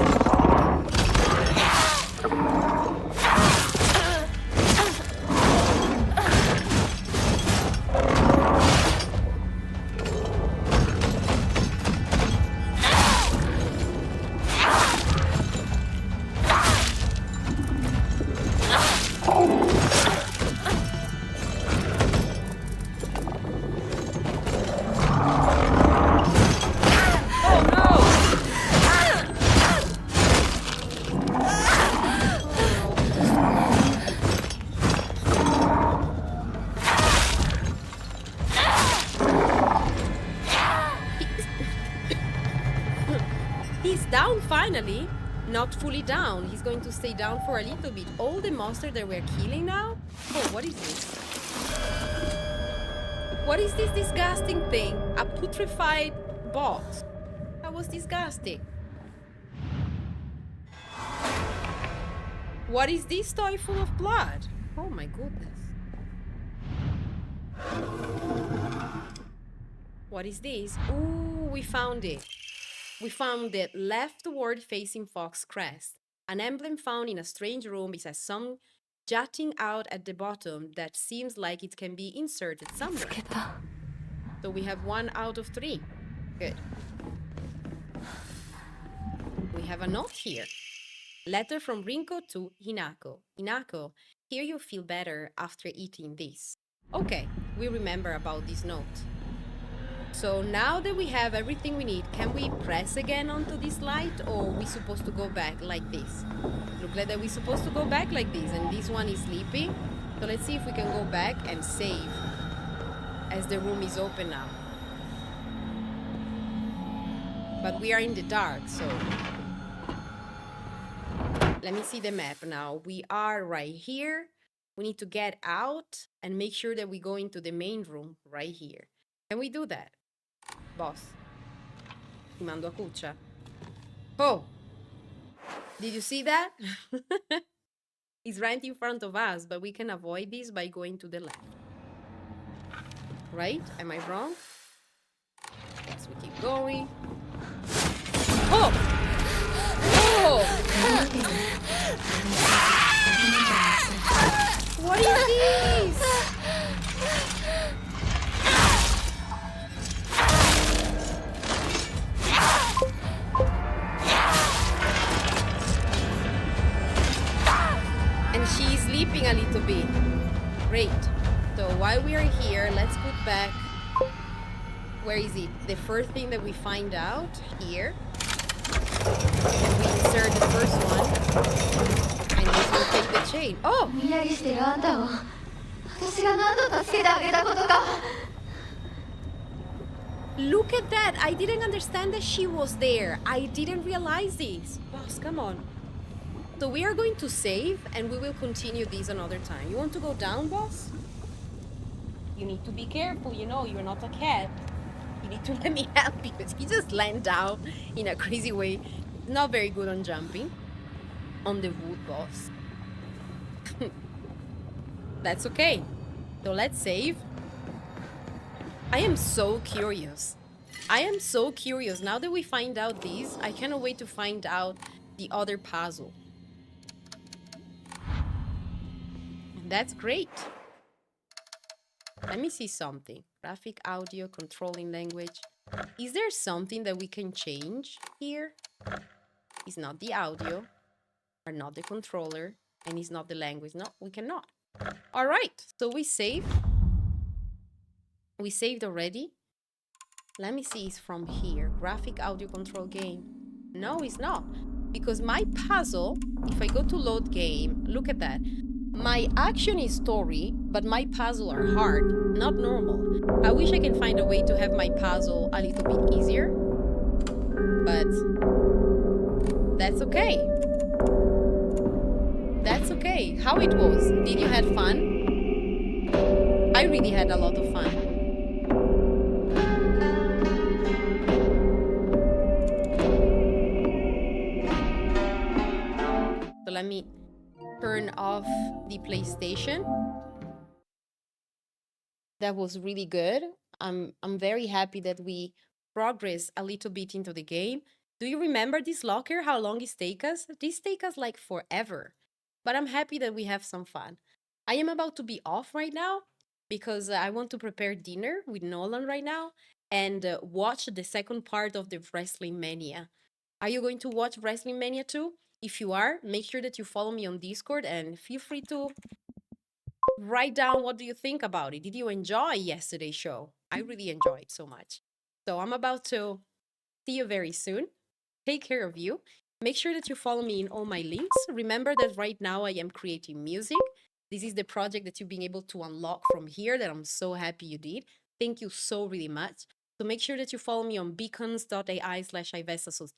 finally, not fully down. He's going to stay down for a little bit. All the monsters that we're killing now. Oh, what is this? What is this disgusting thing? A putrefied box. That was disgusting. What is this toy full of blood? Oh my goodness. What is this? Ooh, we found it. We found the leftward facing fox crest. An emblem found in a strange room. It has some jutting out at the bottom that seems like it can be inserted somewhere. So we have 1 out of 3. Good. We have a note here. Letter from Rinko to Hinako. Hinako, here you feel better after eating this. Okay, we remember about this note. So now that we have everything we need, can we press again onto this light, or are we supposed to go back like this? Look like that we're supposed to go back like this, and this one is sleeping. So let's see if we can go back and save as the room is open now. But we are in the dark, so let me see the map now. We are right here. We need to get out and make sure that we go into the main room right here. Can we do that? Boss. Ti mando a cuccia. Oh! Did you see that? It's right in front of us, but we can avoid this by going to the left. Right? Am I wrong? Yes, we keep going. Oh! Oh! What is this? And she's sleeping a little bit. Great. So while we are here, let's put back. Where is it? The first thing that we find out here. And we insert the first one. And this will take the chain. Oh! Look at that! I didn't understand that she was there. I didn't realize this. Boss, come on. So we are going to save, and we will continue this another time. You want to go down, boss? You need to be careful, you know, you're not a cat. You need to let me help you. He just land down in a crazy way. Not very good on jumping. On the wood, boss. That's okay. So let's save. I am so curious. I am so curious. Now that we find out this, I cannot wait to find out the other puzzle. That's great. Let me see something. Graphic, audio, controlling language. Is there something that we can change here? It's not the audio, or not the controller, and it's not the language. No, we cannot. All right, so we saved. We saved already. Let me see, it's from here. Graphic, audio, control, game. No, it's not. Because my puzzle, if I go to load game, look at that. My action is story, but my puzzle are hard, not normal. I wish I can find a way to have my puzzle a little bit easier. But that's okay. That's okay. How it was? Did you have fun? I really had a lot of fun. So let me turn off the PlayStation. That was really good. I'm very happy that we progressed a little bit into the game. Do you remember this locker? How long it take us? This take us like forever. But I'm happy that we have some fun. I am about to be off right now because I want to prepare dinner with Nolan right now and watch the second part of the Wrestling Mania. Are you going to watch Wrestling Mania too? If you are, make sure that you follow me on Discord and feel free to write down what do you think about it. Did you enjoy yesterday's show? I really enjoyed so much. So I'm about to see you very soon. Take care of you. Make sure that you follow me in all my links. Remember that right now I am creating music. This is the project that you've been able to unlock from here that I'm so happy you did. Thank you so really much. So make sure that you follow me on beacons.ai/Ivesa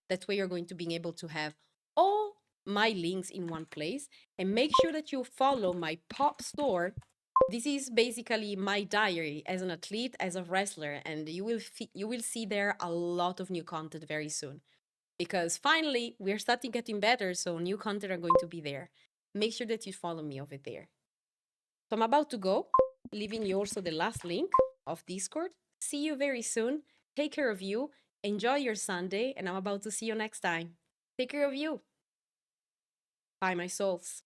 That way you're going to be able to have all my links in one place. And make sure that you follow my pop store. This is basically my diary as an athlete, as a wrestler, and you will see there a lot of new content very soon. Because finally, we're starting getting better, so new content are going to be there. Make sure that you follow me over there. So I'm about to go, leaving you also the last link of Discord. See you very soon. Take care of you. Enjoy your Sunday, and I'm about to see you next time. Take care of you. Bye, my souls.